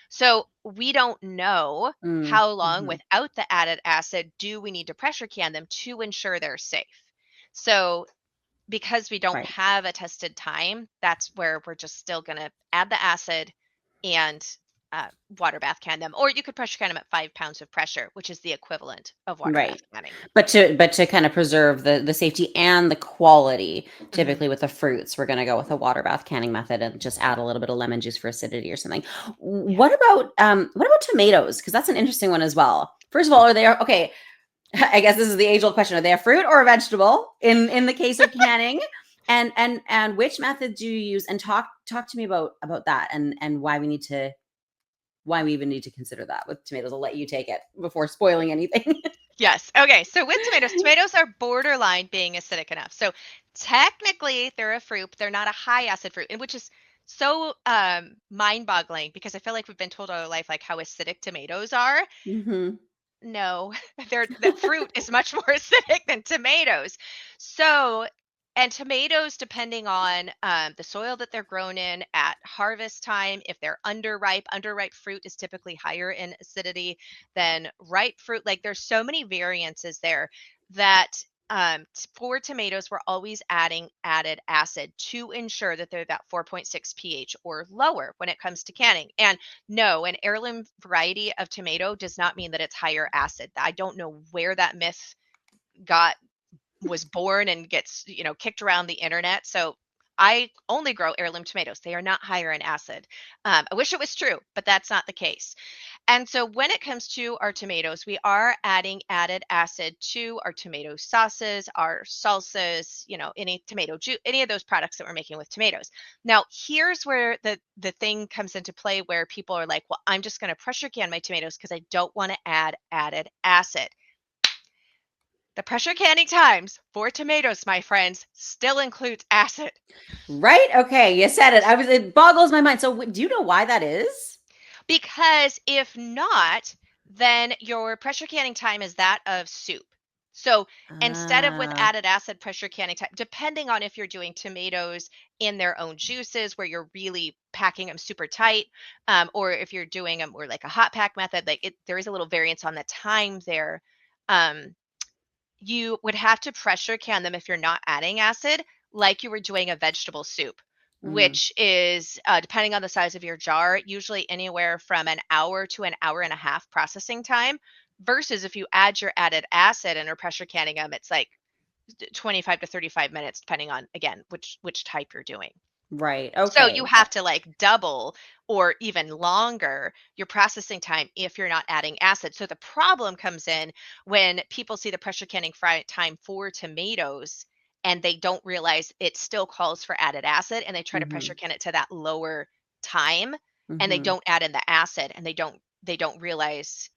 So we don't know how long Mm-hmm. without the added acid do we need to pressure can them to ensure they're safe. So because we don't Right. have a tested time, that's where we're just still going to add the acid and water bath can them. Or you could pressure can them at 5 pounds of pressure, which is the equivalent of water bath Right. canning. But to kind of preserve the safety and the quality, Mhm. typically with the fruits, we're going to go with a water bath canning method and just add a little bit of lemon juice for acidity or something. Yeah. What about tomatoes? Because that's an interesting one as well. First of all, are they okay? I guess this is the age-old question: are they a fruit or a vegetable in the case of canning? And which method do you use? And talk to me about that and why we even need to consider that with tomatoes. I'll let you take it before spoiling anything. Yes. Okay. So with tomatoes, tomatoes are borderline being acidic enough. So technically, they're a fruit, but they're not a high acid fruit, and which is so mind-boggling because I feel like we've been told all our life like how acidic tomatoes are. Mm-hmm. No, the fruit is much more acidic than tomatoes. So, and tomatoes, depending on the soil that they're grown in at harvest time, if they're underripe fruit is typically higher in acidity than ripe fruit. Like there's so many variances there that for tomatoes, we're always adding added acid to ensure that they're that 4.6 pH or lower when it comes to canning. And no, an heirloom variety of tomato does not mean that it's higher acid. I don't know where that myth got was born and gets, kicked around the internet. So I only grow heirloom tomatoes. They are not higher in acid. I wish it was true, but that's not the case. And so when it comes to our tomatoes, we are adding added acid to our tomato sauces, our salsas, any tomato juice, any of those products that we're making with tomatoes. Now, here's where the thing comes into play where people are like, well, I'm just going to pressure can my tomatoes because I don't want to add added acid. The pressure canning times for tomatoes, my friends, still includes acid. Right? Okay, you said it. It boggles my mind. So, do you know why that is? Because if not, then your pressure canning time is that of soup. So instead of with Ah, added acid pressure canning time, depending on if you're doing tomatoes in their own juices where you're really packing them super tight, or if you're doing them or like a hot pack method, there is a little variance on the time there. Um, you would have to pressure can them if you're not adding acid, like you were doing a vegetable soup, mm, which is, depending on the size of your jar, usually anywhere from an hour to an hour and a half processing time. Versus if you add your added acid and are pressure canning them, it's like 25 to 35 minutes, depending on, again, which type you're doing. right. So you Okay. have to like double or even longer your processing time if you're not adding acid. So the problem comes in when people see the pressure canning time for tomatoes and they don't realize it still calls for added acid, and they try to Mm-hmm. pressure can it to that lower time, and they Mm-hmm. don't add in the acid, and they don't realize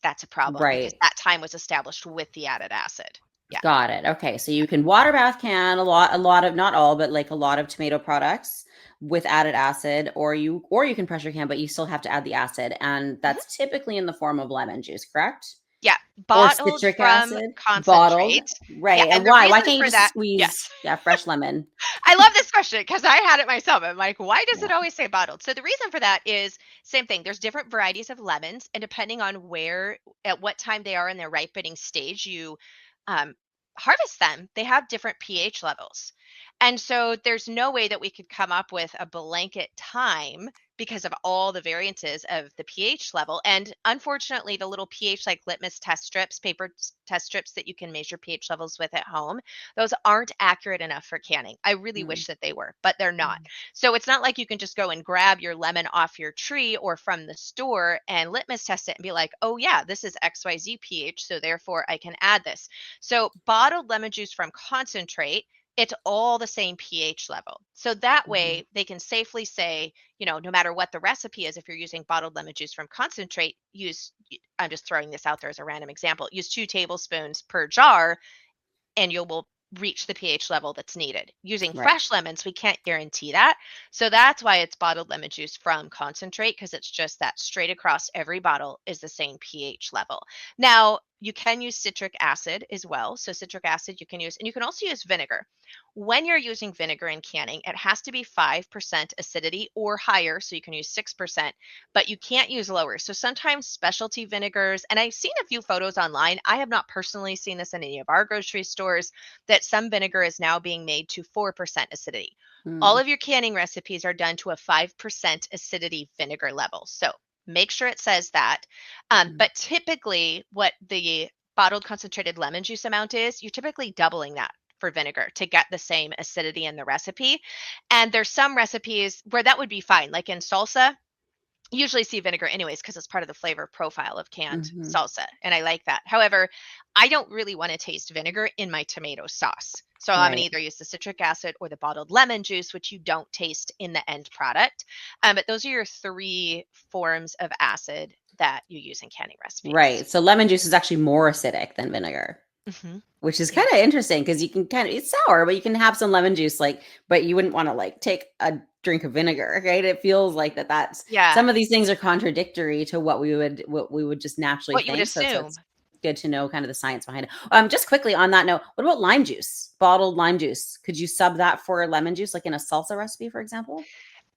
that's a problem because Right. that time was established with the added acid. Yeah. Got it. Okay. So you can water bath can a lot of, not all, but like a lot of tomato products with added acid, or you can pressure can, but you still have to add the acid. And Mhm. that's typically in the form of lemon juice, correct? Yeah, Or bottled citric from acid, bottled. concentrate. Yeah, Right. And and the why? Why reason can't you for just that, yes. squeeze, yeah, fresh lemon? I love this question because I had it myself. I'm like, why does Yeah. it always say bottled? So the reason for that is same thing. There's different varieties of lemons, and depending on at what time they are in their ripening stage, you um, harvest them. They have different pH levels, and so there's no way that we could come up with a blanket time because of all the variances of the pH level. And unfortunately, the little pH like litmus test strips, test strips that you can measure pH levels with at home, those aren't accurate enough for canning. I really Mm, wish that they were, but they're not. mm, So it's not like you can just go and grab your lemon off your tree or from the store and litmus test it and be like, oh, yeah, this is XYZ pH, so therefore I can add this. So bottled lemon juice from concentrate, it's all the same pH level. So that mhm. way they can safely say, no matter what the recipe is, if you're using bottled lemon juice from concentrate, I'm just throwing this out there as a random example, use 2 tablespoons per jar and you will reach the pH level that's needed. Using Right. fresh lemons, we can't guarantee that. So that's why it's bottled lemon juice from concentrate, because it's just that straight across every bottle is the same pH level. Now, you can use citric acid as well. So citric acid you can use, and you can also use vinegar. When you're using vinegar in canning, it has to be 5% acidity or higher. So you can use 6%, but you can't use lower. So sometimes specialty vinegars, and I've seen a few photos online. I have not personally seen this in any of our grocery stores, that some vinegar is now being made to 4% acidity. All Mm, of your canning recipes are done to a 5% acidity vinegar level. So make sure it says that. mm. But typically, what the bottled concentrated lemon juice amount is, you're typically doubling that for vinegar to get the same acidity in the recipe. And there's some recipes where that would be fine, like in salsa. Usually see vinegar anyways because it's part of the flavor profile of canned Mhm. salsa, and I like that. However, I don't really want to taste vinegar in my tomato sauce. So I'm going to Right. either use the citric acid or the bottled lemon juice, which you don't taste in the end product. But those are your three forms of acid that you use in canning recipes. Right. So lemon juice is actually more acidic than vinegar, Hmm. which is kind Yeah. of interesting because you can it's sour, but you can have some lemon juice, like, but you wouldn't want to like take a drink of vinegar, right? It feels like that's Yeah. some of these things are contradictory to what we would just naturally What you would think. So assume. it's good to know kind of the science behind it. Just quickly on that note, what about lime juice? Bottled lime juice. Could you sub that for lemon juice, like in a salsa recipe, for example?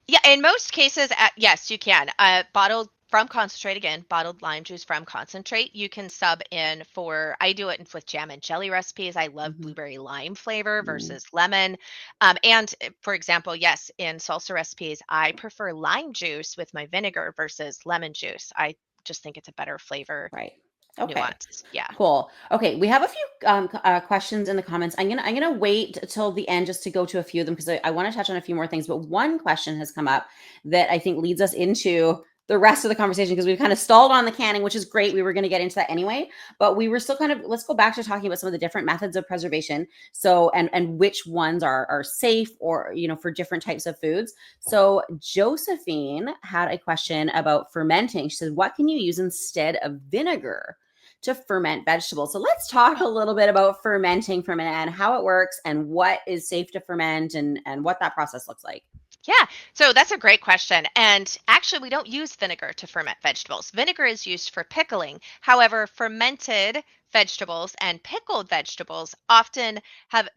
Yeah, in most cases, yes, you can. Bottled from concentrate, again, bottled lime juice from concentrate. You can sub in for, I do it with jam and jelly recipes. I love Hmm. blueberry lime flavor Mm, versus lemon. And for example, yes, in salsa recipes, I prefer lime juice with my vinegar versus lemon juice. I just think it's a better flavor right. Okay. nuance. Yeah. Cool. Okay, we have a few questions in the comments. I'm gonna wait till the end just to go to a few of them because I want to touch on a few more things. But one question has come up that I think leads us into the rest of the conversation because we've kind of stalled on the canning, which is great. We were going to get into that anyway, but we were still kind of, let's go back to talking about some of the different methods of preservation. So and which ones are safe or for different types of foods. So Josephine had a question about fermenting. She said, "What can you use instead of vinegar to ferment vegetables?" So let's talk a little bit about fermenting and how it works and what is safe to ferment and what that process looks like. Yeah, so that's a great question. And actually, we don't use vinegar to ferment vegetables. Vinegar is used for pickling. However, fermented vegetables and pickled vegetables often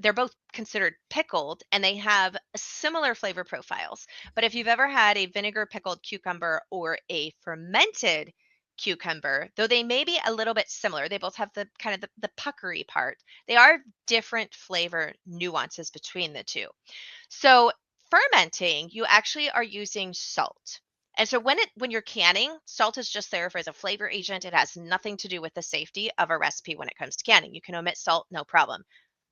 they're both considered pickled and they have similar flavor profiles. But if you've ever had a vinegar pickled cucumber or a fermented cucumber, though they may be a little bit similar, they both have the kind of the puckery part. They are different flavor nuances between the two. So fermenting, you actually are using salt. And so when you're canning, salt is just there as a flavor agent. It has nothing to do with the safety of a recipe when it comes to canning. You can omit salt, no problem.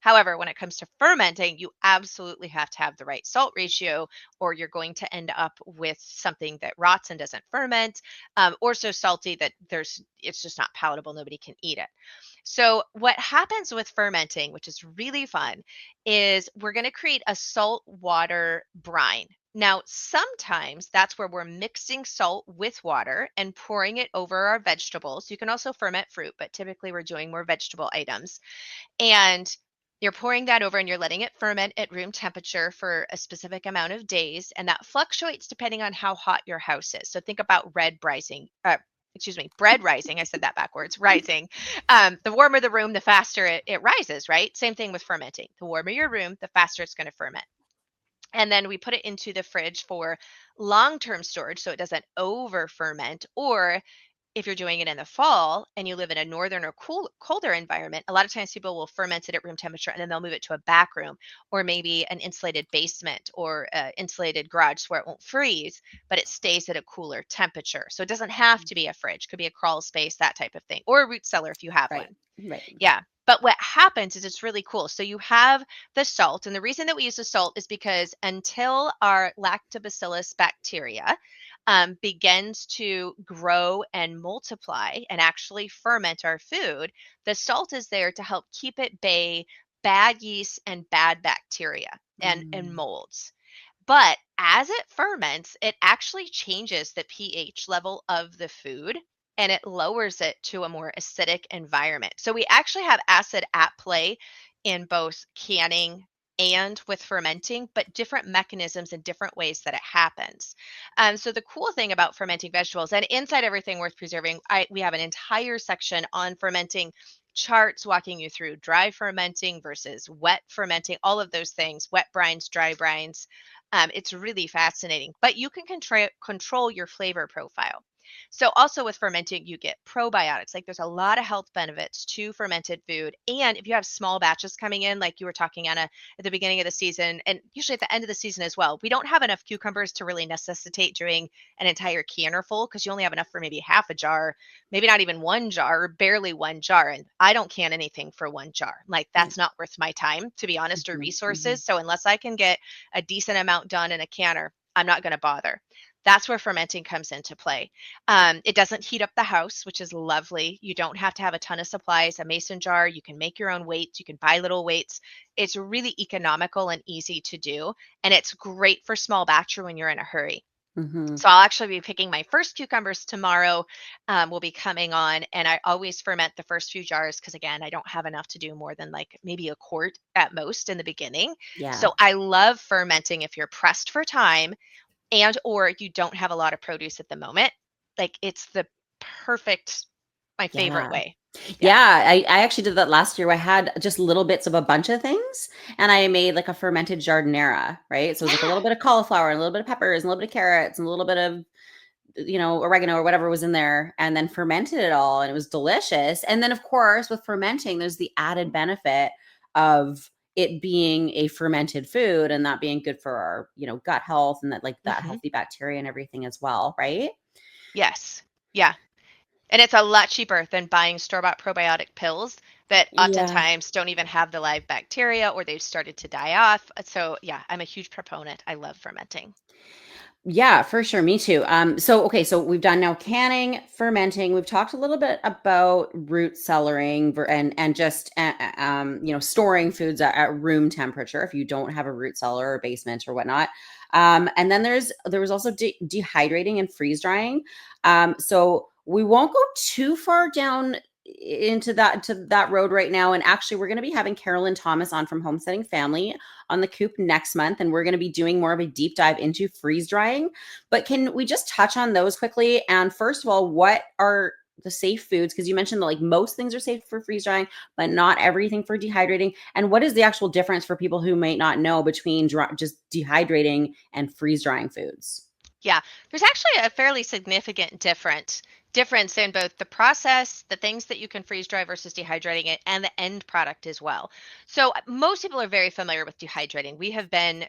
However, when it comes to fermenting, you absolutely have to have the right salt ratio, or you're going to end up with something that rots and doesn't ferment, or so salty that it's just not palatable. Nobody can eat it. So what happens with fermenting, which is really fun, is we're going to create a salt water brine. Now, sometimes that's where we're mixing salt with water and pouring it over our vegetables. You can also ferment fruit, but typically we're doing more vegetable items. And you're pouring that over and you're letting it ferment at room temperature for a specific amount of days. And that fluctuates depending on how hot your house is. So think about bread rising. I said that backwards, rising. The warmer the room, the faster it rises, right? Same thing with fermenting. The warmer your room, the faster it's going to ferment. And then we put it into the fridge for long-term storage so it doesn't over ferment. Or if you're doing it in the fall and you live in a northern or colder environment, a lot of times people will ferment it at room temperature and then they'll move it to a back room or maybe an insulated basement or an insulated garage where it won't freeze, but it stays at a cooler temperature. So it doesn't have to be a fridge, could be a crawl space, that type of thing, or a root cellar if you have Right. one. Right. Yeah. But what happens is it's really cool. So you have the salt, and the reason that we use the salt is because until our lactobacillus bacteria begins to grow and multiply and actually ferment our food, the salt is there to help keep at bay bad yeast and bad bacteria and molds. But as it ferments, it actually changes the pH level of the food and it lowers it to a more acidic environment. So we actually have acid at play in both canning and with fermenting, but different mechanisms and different ways that it happens. So the cool thing about fermenting vegetables, and inside Everything Worth Preserving, we have an entire section on fermenting, charts walking you through dry fermenting versus wet fermenting, all of those things, wet brines, dry brines. It's really fascinating, but you can control your flavor profile. So also with fermenting, you get probiotics. Like there's a lot of health benefits to fermented food. And if you have small batches coming in, like you were talking, Anna, at the beginning of the season, and usually at the end of the season as well, we don't have enough cucumbers to really necessitate doing an entire canner full because you only have enough for maybe half a jar, maybe not even one jar, or barely one jar. And I don't can anything for one jar. Like that's not worth my time, to be honest, or resources. So unless I can get a decent amount done in a canner, I'm not going to bother. That's where fermenting comes into play. It doesn't heat up the house, which is lovely. You don't have to have a ton of supplies. A mason jar, you can make your own weights. You can buy little weights. It's really economical and easy to do. And it's great for small batcher when you're in a hurry. So I'll actually be picking my first cucumbers tomorrow. Will be coming on, and I always ferment the first few jars because again, I don't have enough to do more than like maybe a quart at most in the beginning. Yeah. So I love fermenting if you're pressed for time and or you don't have a lot of produce at the moment. Like it's my favorite way. Yeah, I actually did that last year. I had just little bits of a bunch of things and I made like a fermented jardinera, right? So it was like a little bit of cauliflower, and a little bit of peppers, and a little bit of carrots, and a little bit of, oregano or whatever was in there, and then fermented it all, and it was delicious. And then of course with fermenting, there's the added benefit of it being a fermented food and that being good for our, gut health, and that like that healthy bacteria and everything as well, right? Yes. Yeah. And it's a lot cheaper than buying store-bought probiotic pills that Yeah. oftentimes don't even have the live bacteria or they've started to die off. So yeah, I'm a huge proponent. I love fermenting. Yeah, for sure. Me too. So we've done now canning, fermenting. We've talked a little bit about root cellaring and just storing foods at room temperature if you don't have a root cellar or basement or whatnot. And then there was also dehydrating and freeze drying. So we won't go too far down into that road right now. And actually, we're going to be having Carolyn Thomas on from Homesteading Family on the Coop next month, and we're going to be doing more of a deep dive into freeze drying. But can we just touch on those quickly? And first of all, what are the safe foods? Because you mentioned that like most things are safe for freeze drying, but not everything for dehydrating. And what is the actual difference for people who might not know between just dehydrating and freeze drying foods? Yeah, there's actually a fairly significant difference in both the process, the things that you can freeze dry versus dehydrating it, and the end product as well. So most people are very familiar with dehydrating. We have been,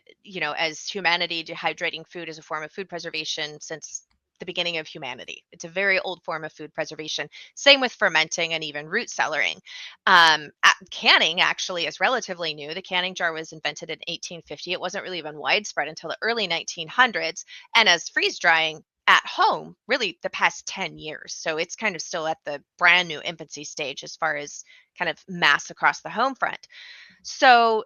as humanity, dehydrating food as a form of food preservation since the beginning of humanity. It's a very old form of food preservation. Same with fermenting and even root cellaring. Canning actually is relatively new. The canning jar was invented in 1850. It wasn't really even widespread until the early 1900s. And as freeze drying at home, really the past 10 years. So it's kind of still at the brand new infancy stage as far as kind of mass across the home front. So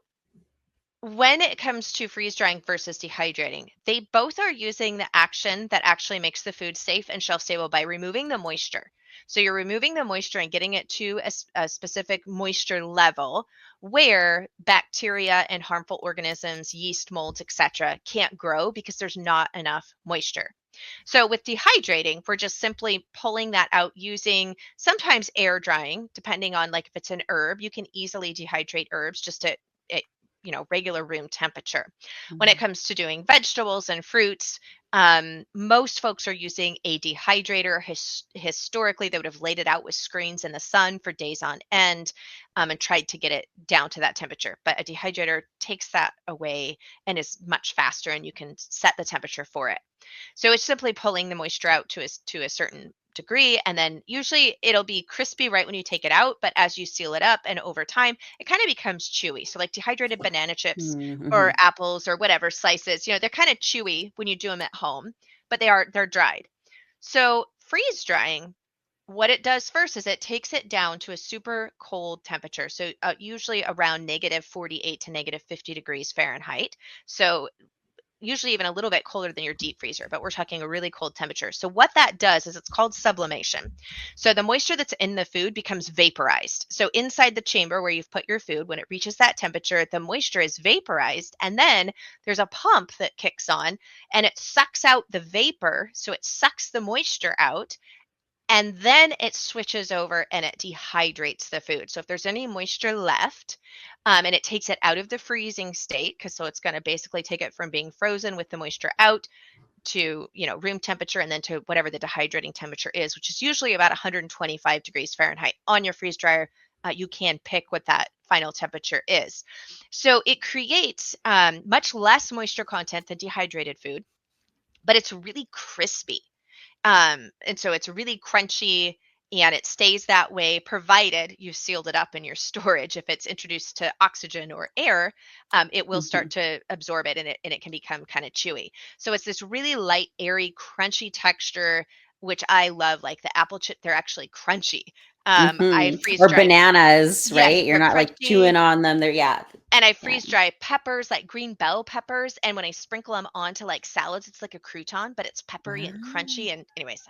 when it comes to freeze drying versus dehydrating, they both are using the action that actually makes the food safe and shelf stable by removing the moisture. So you're removing the moisture and getting it to a specific moisture level where bacteria and harmful organisms, yeast, molds, etc., can't grow because there's not enough moisture. So with dehydrating, we're just simply pulling that out using sometimes air drying, depending on like if it's an herb, you can easily dehydrate herbs just at regular room temperature. When it comes to doing vegetables and fruits, most folks are using a dehydrator. Historically, they would have laid it out with screens in the sun for days on end and tried to get it down to that temperature. But a dehydrator takes that away and is much faster, and you can set the temperature for it. So it's simply pulling the moisture out to a certain degree, and then usually it'll be crispy right when you take it out, but as you seal it up and over time it kind of becomes chewy. So like dehydrated banana chips or apples or whatever slices, they're kind of chewy when you do them at home, but they're dried. So freeze drying, what it does first is it takes it down to a super cold temperature, so usually around -48 to -50 degrees Fahrenheit. So usually even a little bit colder than your deep freezer, but we're talking a really cold temperature. So what that does is it's called sublimation. So the moisture that's in the food becomes vaporized. So inside the chamber where you've put your food, when it reaches that temperature, the moisture is vaporized, and then there's a pump that kicks on and it sucks out the vapor. So it sucks the moisture out, and then it switches over and it dehydrates the food. So if there's any moisture left, and it takes it out of the freezing state, so it's going to basically take it from being frozen with the moisture out to room temperature, and then to whatever the dehydrating temperature is, which is usually about 125 degrees Fahrenheit. On your freeze dryer, you can pick what that final temperature is. So it creates much less moisture content than dehydrated food, but it's really crispy. And so it's really crunchy, and it stays that way provided you've sealed it up in your storage. If it's introduced to oxygen or air, it will start to absorb it, and it can become kind of chewy. So it's this really light, airy, crunchy texture, which I love. Like the apple chip, they're actually crunchy. I freeze Or dry. bananas, Yes, right? You're they're not like crunchy. chewing on them. They're And I yeah. freeze dry peppers, like green bell peppers. And when I sprinkle them onto like salads, it's like a crouton, but it's peppery and crunchy. And anyways,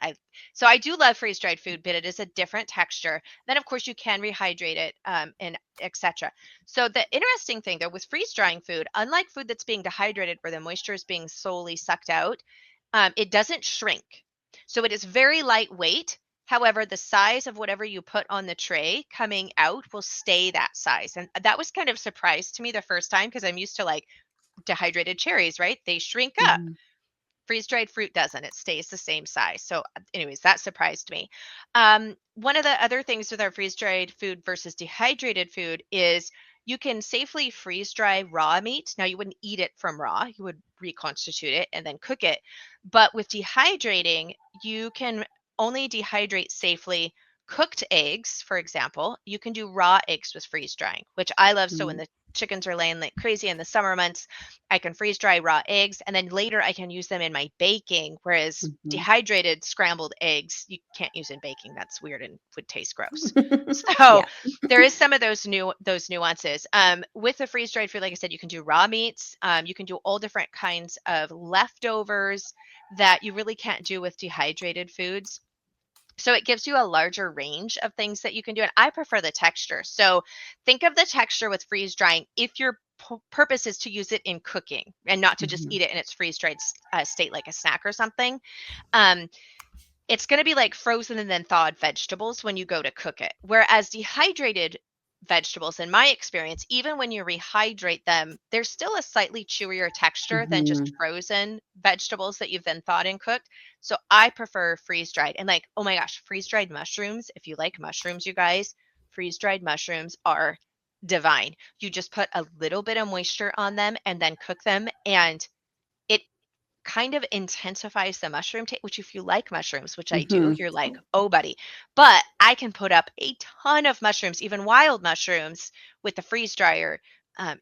so I do love freeze dried food, but it is a different texture. Then of course you can rehydrate it, and etc. So the interesting thing though with freeze drying food, unlike food that's being dehydrated where the moisture is being solely sucked out, it doesn't shrink. So it is very lightweight. However, the size of whatever you put on the tray coming out will stay that size. And that was kind of a surprise to me the first time, because I'm used to like dehydrated cherries, right? They shrink up. Freeze-dried fruit doesn't. It stays the same size. So anyways, that surprised me. One of the other things with our freeze-dried food versus dehydrated food is you can safely freeze-dry raw meat. Now, you wouldn't eat it from raw. You would reconstitute it and then cook it. But with dehydrating, you can only dehydrate safely cooked eggs, for example. You can do raw eggs with freeze-drying, which I love. So when the chickens are laying like crazy in the summer months, I can freeze dry raw eggs, and then later I can use them in my baking. Whereas dehydrated scrambled eggs, you can't use in baking. That's weird and would taste gross. So there is some of those nuances. With the freeze dried food, like I said, you can do raw meats. You can do all different kinds of leftovers that you really can't do with dehydrated foods. So it gives you a larger range of things that you can do. And I prefer the texture. So think of the texture with freeze drying if your purpose is to use it in cooking and not to just Mhm. eat it in its freeze dried state like a snack or something. Um, it's going to be like frozen and then thawed vegetables when you go to cook it. Whereas dehydrated vegetables, in my experience, even when you rehydrate them, there's still a slightly chewier texture than just Mhm. frozen vegetables that you've then thawed and cooked. So I prefer freeze dried. And like, oh my gosh, freeze dried mushrooms. If you like mushrooms, you guys, freeze dried mushrooms are divine. You just put a little bit of moisture on them and then cook them. And it kind of intensifies the mushroom taste, which if you like mushrooms, which I do, Mhm. you're like, oh, buddy. But I can put up a ton of mushrooms, even wild mushrooms, with the freeze dryer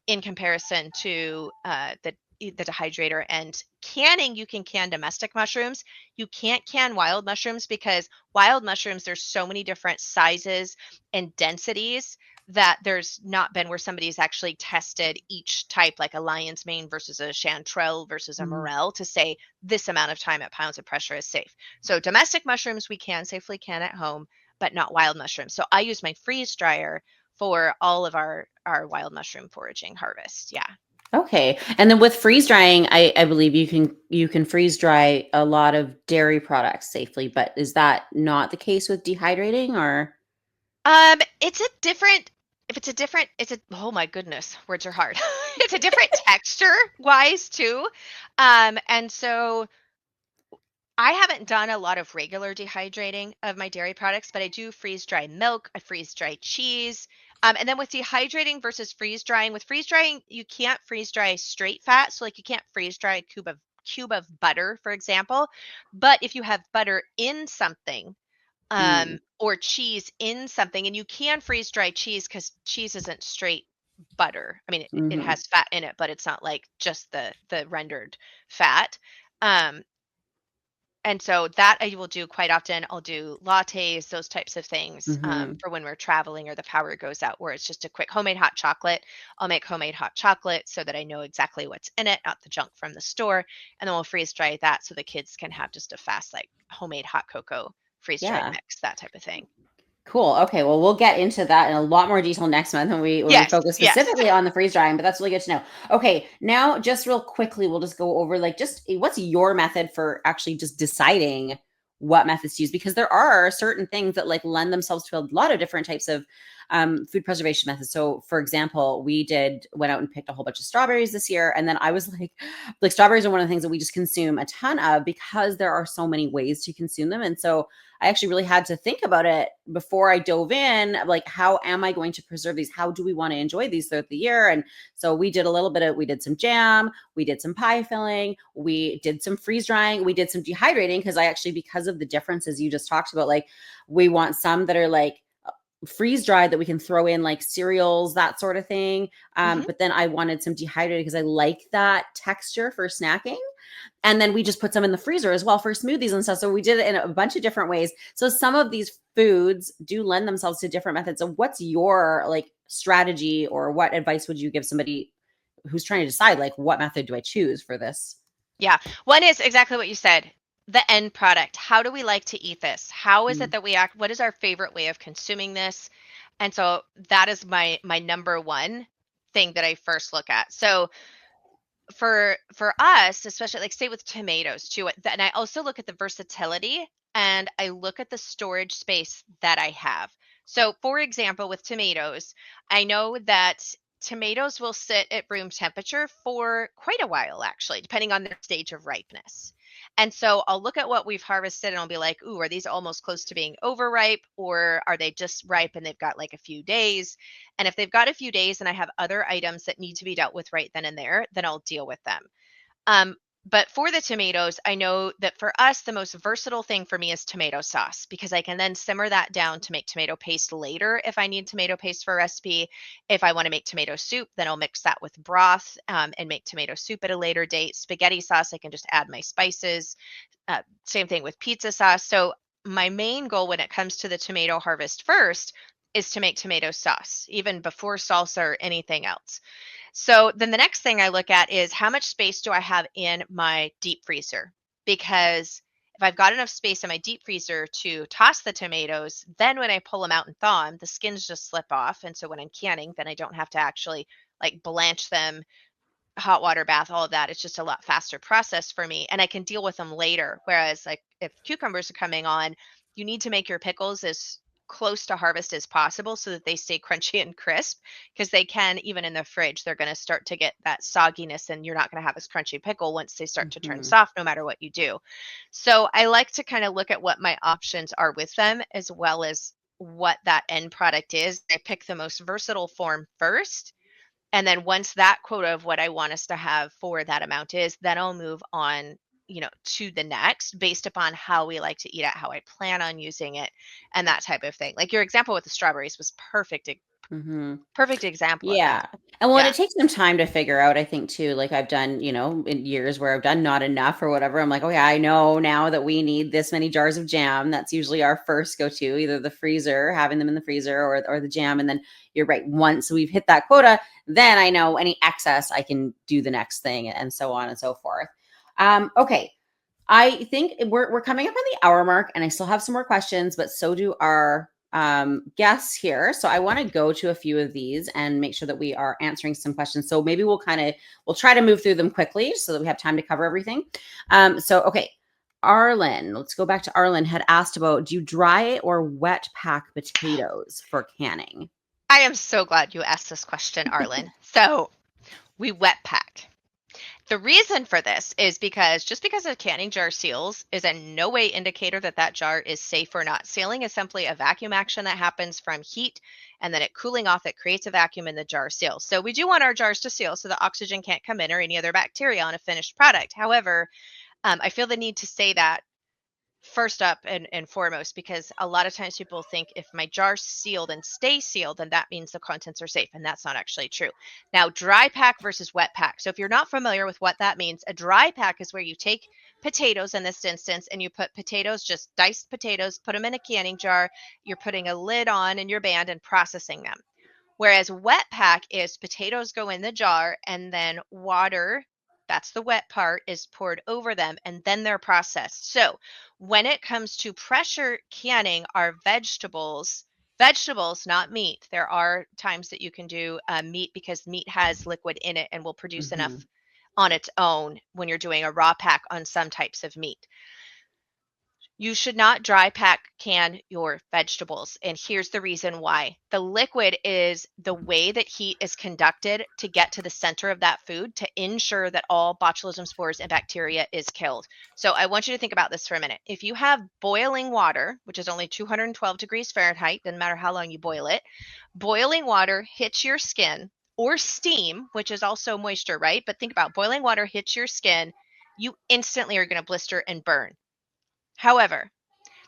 in comparison to the dehydrator. And canning, you can can domestic mushrooms. You can't can wild mushrooms because wild mushrooms, there's so many different sizes and densities that there's not been where somebody's actually tested each type, like a lion's mane versus a chanterelle versus a Mhm. morel, to say this amount of time at pounds of pressure is safe. So domestic mushrooms we can safely can at home, but not wild mushrooms. So I use my freeze dryer for all of our wild mushroom foraging harvest. Yeah. Okay. And then with freeze drying, I believe you can freeze dry a lot of dairy products safely, but is that not the case with dehydrating or? It's a different if it's a different it's a oh my goodness, words are hard. It's a different texture wise too. And so I haven't done a lot of regular dehydrating of my dairy products, but I do freeze dry milk, I freeze dry cheese. And then with dehydrating versus freeze drying, with freeze drying, you can't freeze dry straight fat. So like you can't freeze dry a cube of butter, for example. But if you have butter in something, Mm. or cheese in something, and you can freeze dry cheese because cheese isn't straight butter. I mean, it Mhm. has fat in it, but it's not like just the rendered fat. Um, and so that I will do quite often. I'll do lattes, those types of things Mhm. for when we're traveling or the power goes out, where it's just a quick homemade hot chocolate. I'll make homemade hot chocolate so that I know exactly what's in it, not the junk from the store. And then we'll freeze dry that so the kids can have just a fast, like homemade hot cocoa freeze dried Yeah. mix, that type of thing. Cool. Okay. Well, we'll get into that in a lot more detail next month when we Yes, focus yes. specifically on the freeze drying, but that's really good to know. Okay. Now, just real quickly, we'll just go over like just what's your method for actually just deciding what methods to use because there are certain things that like lend themselves to a lot of different types of food preservation methods. So, for example, we went out and picked a whole bunch of strawberries this year, and then I was like strawberries are one of the things that we just consume a ton of because there are so many ways to consume them, and so I actually really had to think about it before I dove in. Like, how am I going to preserve these? How do we want to enjoy these throughout the year? And so we did some jam, we did some pie filling, we did some freeze drying, we did some dehydrating because of the differences you just talked about, like we want some that are like freeze dried that we can throw in like cereals, that sort of thing. Hmm. But then I wanted some dehydrated because I like that texture for snacking. And then we just put some in the freezer as well for smoothies and stuff. So we did it in a bunch of different ways. So some of these foods do lend themselves to different methods. So what's your like strategy or what advice would you give somebody who's trying to decide like what method do I choose for this? Yeah. One is exactly what you said. The end product. How do we like to eat this? How is it Mm. that we act? What is our favorite way of consuming this? And so that is my number one thing that I first look at. So for us, especially like say with tomatoes too, and I also look at the versatility and I look at the storage space that I have. So for example, with tomatoes, I know that tomatoes will sit at room temperature for quite a while, actually, depending on their stage of ripeness. And so I'll look at what we've harvested and I'll be like, ooh, are these almost close to being overripe or are they just ripe and they've got like a few days? And if they've got a few days and I have other items that need to be dealt with right then and there, then I'll deal with them. Um, but for the tomatoes, I know that for us, the most versatile thing for me is tomato sauce because I can then simmer that down to make tomato paste later if I need tomato paste for a recipe. If I want to make tomato soup, then I'll mix that with broth and make tomato soup at a later date. Spaghetti sauce, I can just add my spices. Same thing with pizza sauce. So my main goal when it comes to the tomato harvest first is to make tomato sauce, even before salsa or anything else. So then the next thing I look at is how much space do I have in my deep freezer? Because If I've got enough space in my deep freezer to toss the tomatoes, then when I pull them out and thaw them, the skins just slip off. And so when I'm canning, then I don't have to actually like blanch them, hot water bath, all of that. It's just a lot faster process for me, and I can deal with them later. Whereas like if cucumbers are coming on, you need to make your pickles as close to harvest as possible so that they stay crunchy and crisp, because they can, even in the fridge, they're going to start to get that sogginess, and you're not going to have this crunchy pickle once they start to turn soft, no matter what you do. So I like to kind of look at what my options are with them, as well as what that end product is. I pick the most versatile form first, and then once that quota of what I want us to have for that amount is, then I'll move on, to the next based upon how we like to eat it, how I plan on using it, and that type of thing. Like your example with the strawberries was perfect. Perfect example of Yeah. that. And well, and Yeah. it takes some time to figure out, I think, too. Like I've done, in years where I've done not enough or whatever. I'm like, oh, yeah, I know now that we need this many jars of jam. That's usually our first go to, either the freezer, having them in the freezer, or the jam. And then you're right. Once we've hit that quota, then I know any excess, I can do the next thing, and so on and so forth. Okay. I think we're coming up on the hour mark, and I still have some more questions, but so do our guests here. So I want to go to a few of these and make sure that we are answering some questions. So maybe we'll try to move through them quickly so that we have time to cover everything. Okay. Arlen, let's go back to Arlen, had asked about, do you dry or wet pack potatoes for canning? I am so glad you asked this question, Arlen. So we wet pack. The reason for this is because just because a canning jar seals is in no way indicator that that jar is safe or not. Sealing is simply a vacuum action that happens from heat, and then it cooling off, it creates a vacuum and the jar seals. So we do want our jars to seal so the oxygen can't come in or any other bacteria on a finished product. However, I feel the need to say that first up and foremost, because a lot of times people think if my jar's sealed and stay sealed, then that means the contents are safe, and that's not actually true. Now, dry pack versus wet pack. So if you're not familiar with what that means, a dry pack is where you take potatoes in this instance and you put potatoes, just diced potatoes, put them in a canning jar, you're putting a lid on in your band and processing them. Whereas wet pack is potatoes go in the jar and then water, that's the wet part, is poured over them and then they're processed. So when it comes to pressure canning our vegetables, not meat. There are times that you can do meat because meat has liquid in it and will produce enough on its own when you're doing a raw pack on some types of meat. You should not dry pack can your vegetables. And here's the reason why. The liquid is the way that heat is conducted to get to the center of that food to ensure that all botulism spores and bacteria is killed. So I want you to think about this for a minute. If you have boiling water, which is only 212 degrees Fahrenheit, doesn't matter how long you boil it, boiling water hits your skin, or steam, which is also moisture, right? But think about boiling water hits your skin, you instantly are going to blister and burn. However,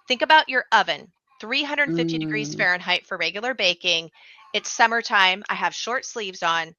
think about your oven, 350 degrees Fahrenheit for regular baking. It's summertime. I have short sleeves on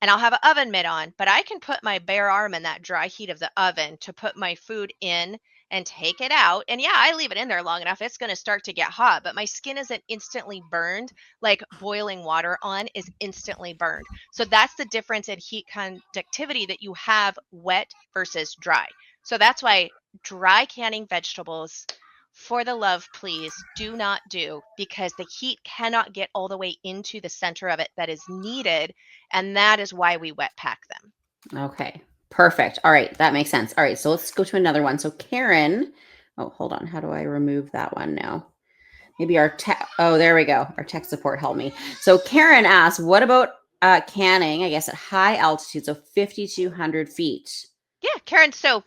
and I'll have an oven mitt on, but I can put my bare arm in that dry heat of the oven to put my food in and take it out. And yeah, I leave it in there long enough. It's going to start to get hot, but my skin isn't instantly burned like boiling water on is instantly burned. So that's the difference in heat conductivity that you have wet versus dry. So that's why dry canning vegetables, for the love, please do not do, because the heat cannot get all the way into the center of it that is needed. And that is why we wet pack them. Okay, perfect. All right, that makes sense. All right, so let's go to another one. So Karen, oh, hold on. How do I remove that one now? Maybe oh, there we go. Our tech support helped me. So Karen asked, what about canning, I guess, at high altitude, so 5,200 feet? Yeah, Karen, so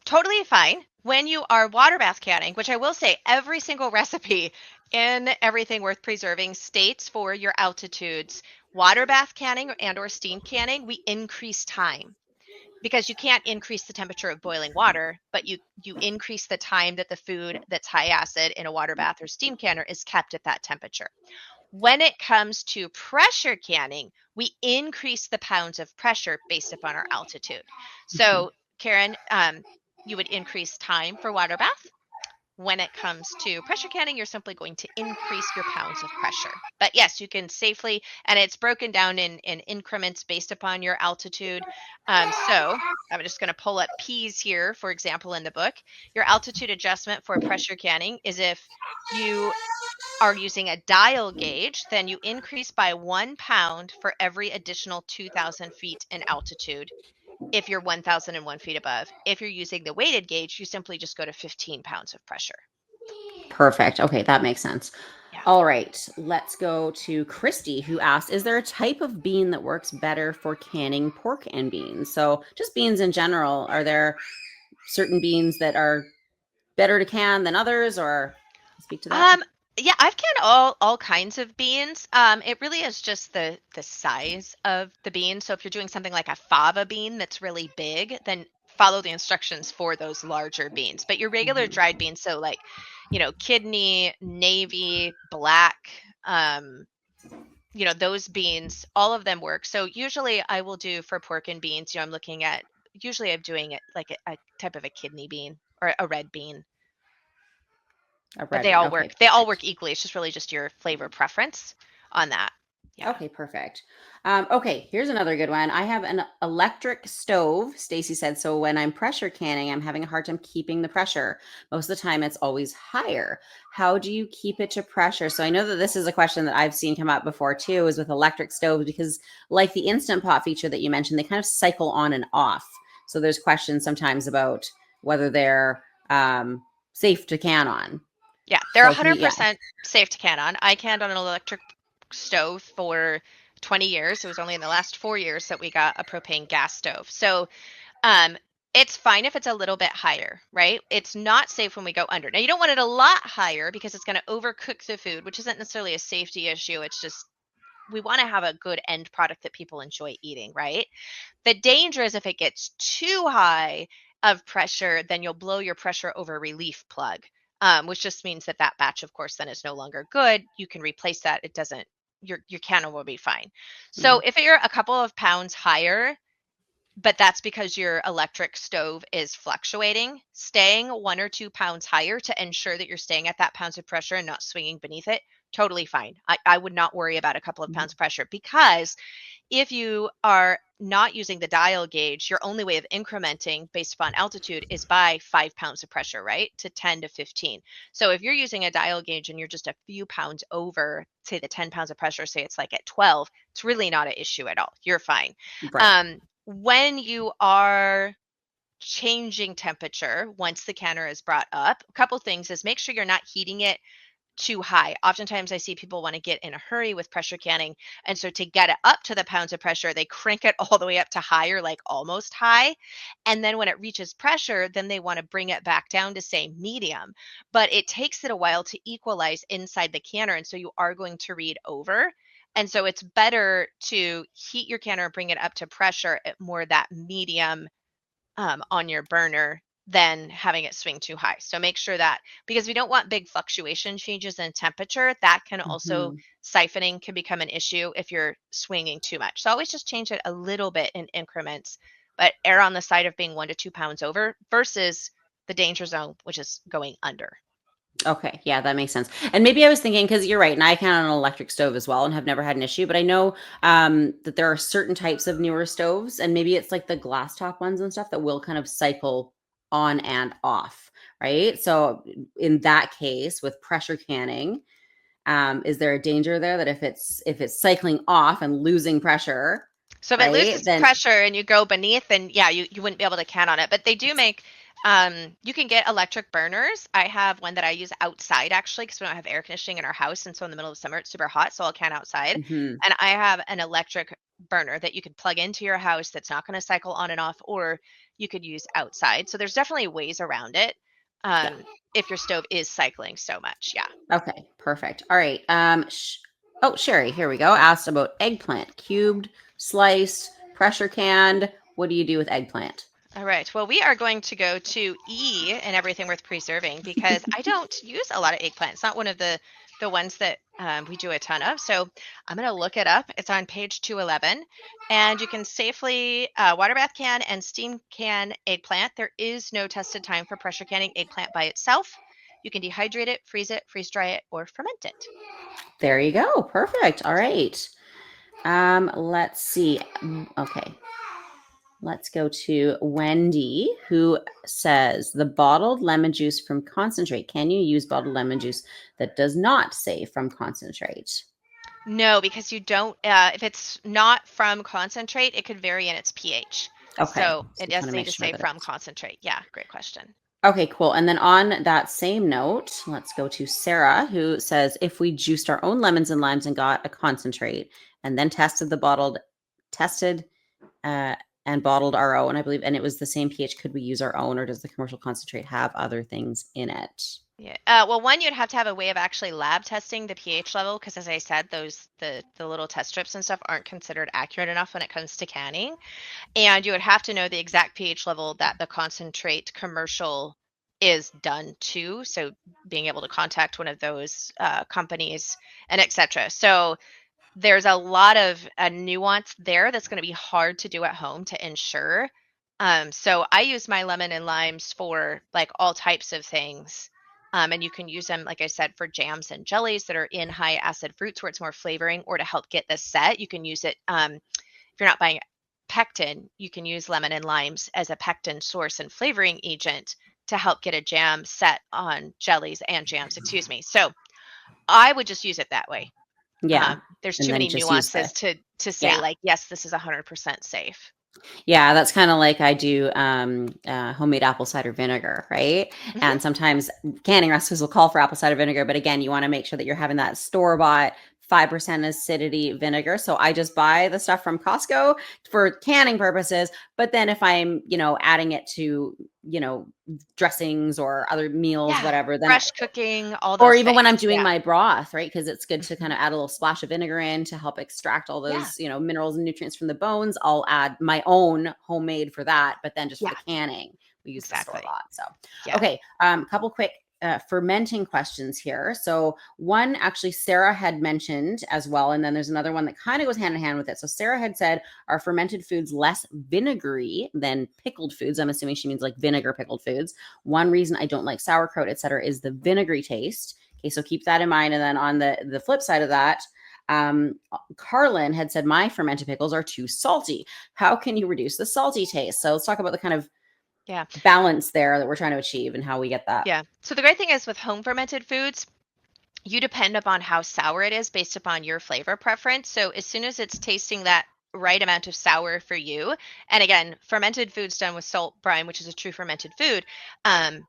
totally fine. When you are water bath canning, which I will say every single recipe in Everything Worth Preserving states for your altitudes, water bath canning and or steam canning, we increase time, because you can't increase the temperature of boiling water, but you increase the time that the food that's high acid in a water bath or steam canner is kept at that temperature. When it comes to pressure canning, we increase the pounds of pressure based upon our altitude. So Karen, you would increase time for water bath. when it comes to pressure canning, you're simply going to increase your pounds of pressure. But yes, you can safely, and it's broken down in increments based upon your altitude. So I'm just going to pull up P's here, for example, in the book. Your altitude adjustment for pressure canning is if you are using a dial gauge, then you increase by 1 pound for every additional 2,000 feet in altitude if you're 1,001 feet above. If you're using the weighted gauge, you simply just go to 15 pounds of pressure. Perfect. Okay, that makes sense. Yeah. All right, let's go to Christy, who asked, is there a type of bean that works better for canning pork and beans? So just beans in general, are there certain beans that are better to can than others, or speak to that? Yeah, I've canned all kinds of beans. It really is just the size of the bean. So if you're doing something like a fava bean that's really big, then follow the instructions for those larger beans. But your regular Mhm. dried beans, so like, kidney, navy, black, um, those beans, all of them work. So usually I will do for pork and beans, I'm looking at, usually I'm doing it like a type of a kidney bean or a red bean. A But red they bean. all Okay, work. They all work perfect. equally. It's just really just your flavor preference on that. Yeah. Okay, perfect. Okay, here's another good one. I have an electric stove, Stacy said. So when I'm pressure canning, I'm having a hard time keeping the pressure. Most of the time, it's always higher. How do you keep it to pressure? So I know that this is a question that I've seen come up before too, is with electric stoves, because like the Instant Pot feature that you mentioned, they kind of cycle on and off. So there's questions sometimes about whether they're safe to can on. Yeah. They're So can you, yeah. 100% safe to can on. I canned on an electric stove for 20 years. It was only in the last 4 years that we got a propane gas stove. So um, it's fine if it's a little bit higher, right? It's not safe when we go under. Now, you don't want it a lot higher because it's going to overcook the food, which isn't necessarily a safety issue. It's just we want to have a good end product that people enjoy eating, right? The danger is if it gets too high of pressure, then you'll blow your pressure over relief plug, which just means that that batch, of course, then is no longer good. You can replace that. It doesn't. Your canner will be fine. So Mm, if you're a couple of pounds higher, but that's because your electric stove is fluctuating, staying 1 or 2 pounds higher to ensure that you're staying at that pounds of pressure and not swinging beneath it, totally fine. I would not worry about a couple of mhm, pounds pressure because if you are not using the dial gauge, your only way of incrementing based upon altitude is by 5 pounds of pressure, right? To 10 to 15. So if you're using a dial gauge and you're just a few pounds over, say the 10 pounds of pressure, say it's like at 12, it's really not an issue at all. You're fine. right. When you are changing temperature, once the canner is brought up, a couple things is make sure you're not heating it too high. Oftentimes I see people want to get in a hurry with pressure canning. And so to get it up to the pounds of pressure, they crank it all the way up to high or like almost high. And then when it reaches pressure, then they want to bring it back down to say medium. But it takes it a while to equalize inside the canner. And so you are going to read over. And so it's better to heat your canner and bring it up to pressure at more that medium on your burner than having it swing too high. So make sure that because we don't want big fluctuation changes in temperature, that can also Mhm. siphoning can become an issue if you're swinging too much. So always just change it a little bit in increments, but err on the side of being 1 to 2 pounds over versus the danger zone, which is going under. Okay, yeah, that makes sense. And maybe I was thinking because you're right, and I can on an electric stove as well, and have never had an issue. But I know that there are certain types of newer stoves, and maybe it's like the glass top ones and stuff that will kind of cycle on and off, right? So in that case, with pressure canning, is there a danger there that if it's cycling off and losing pressure, So if it right? loses Then pressure and you go beneath, then yeah, you wouldn't be able to can on it. But they do make you can get electric burners. I have one that I use outside actually because we don't have air conditioning in our house, and so in the middle of summer it's super hot, so I'll can outside. mhm, And I have an electric burner that you could plug into your house that's not going to cycle on and off, or you could use outside. So there's definitely ways around it. yeah. If your stove is cycling so much, yeah. Okay, perfect. All right. Oh, Sherry, here we go. Asked about eggplant, cubed, sliced, pressure canned. What do you do with eggplant? All right. Well, we are going to go to E and everything worth preserving because I don't use a lot of eggplant. It's not one of the ones that we do a ton of. So I'm going to look it up. It's on page 211, and you can safely water bath can and steam can eggplant. There is no tested time for pressure canning eggplant by itself. You can dehydrate it, freeze dry it, or ferment it. There you go. Perfect. All right. Let's see. Okay. Let's go to Wendy, who says the bottled lemon juice from concentrate. Can you use bottled lemon juice that does not say from concentrate? No, because you don't, if it's not from concentrate, it could vary in its pH. Okay. So So it just want does to need make to sure say that from it's concentrate. Yeah, great question. okay, cool. And then on that same note, let's go to Sarah, who says if we juiced our own lemons and limes and got a concentrate and then tested uh, and bottled our own, I believe, and it was the same pH, could we use our own, or does the commercial concentrate have other things in it? Yeah. Well, one, you'd have to have a way of actually lab testing the pH level because, as I said, the little test strips and stuff aren't considered accurate enough when it comes to canning. And you would have to know the exact pH level that the concentrate commercial is done to. So being able to contact one of those companies and etc. So there's a lot of nuance there that's going to be hard to do at home to ensure. So I use my lemon and limes for like all types of things. And you can use them, like I said, for jams and jellies that are in high acid fruits where it's more flavoring, or to help get this set. You can use it if you're not buying pectin, you can use lemon and limes as a pectin source and flavoring agent to help get a jam set on jellies and jams, excuse me. So I would just use it that way. Yeah. There's And too then many just use the, nuances to say yeah. like, yes, this is 100% safe. Yeah, that's kind of like I do homemade apple cider vinegar, right? Hmm. And sometimes canning recipes will call for apple cider vinegar, but again, you want to make sure that you're having that store-bought 5% acidity vinegar. So I just buy the stuff from Costco for canning purposes, but then if I'm, adding it to, dressings or other meals, Yeah, whatever, then fresh cooking, all or those even when I'm things. doing Yeah. my broth, right? Because it's good to kind Hmm. of add a little splash of vinegar in to help extract all Yeah. those, minerals and nutrients from the bones. I'll add my own homemade for that, but then just for Yeah, the canning, we use the store exactly. bought. So, Yeah. okay, couple quick fermenting questions here. So, one actually Sarah had mentioned as well, and then there's another one that kind of goes hand in hand with it. So, Sarah had said, "Are fermented foods less vinegary than pickled foods?" I'm assuming she means like vinegar pickled foods. One reason I don't like sauerkraut, etc., is the vinegary taste. Okay, so keep that in mind. And then on the flip side of that, Carlin had said my fermented pickles are too salty. How can you reduce the salty taste? So let's talk about the kind of Yeah. balance there that we're trying to achieve and how we get that. Yeah. So the great thing is with home fermented foods, you depend upon how sour it is based upon your flavor preference. So as soon as it's tasting that right amount of sour for you, and again, fermented foods done with salt brine, which is a true fermented food, um,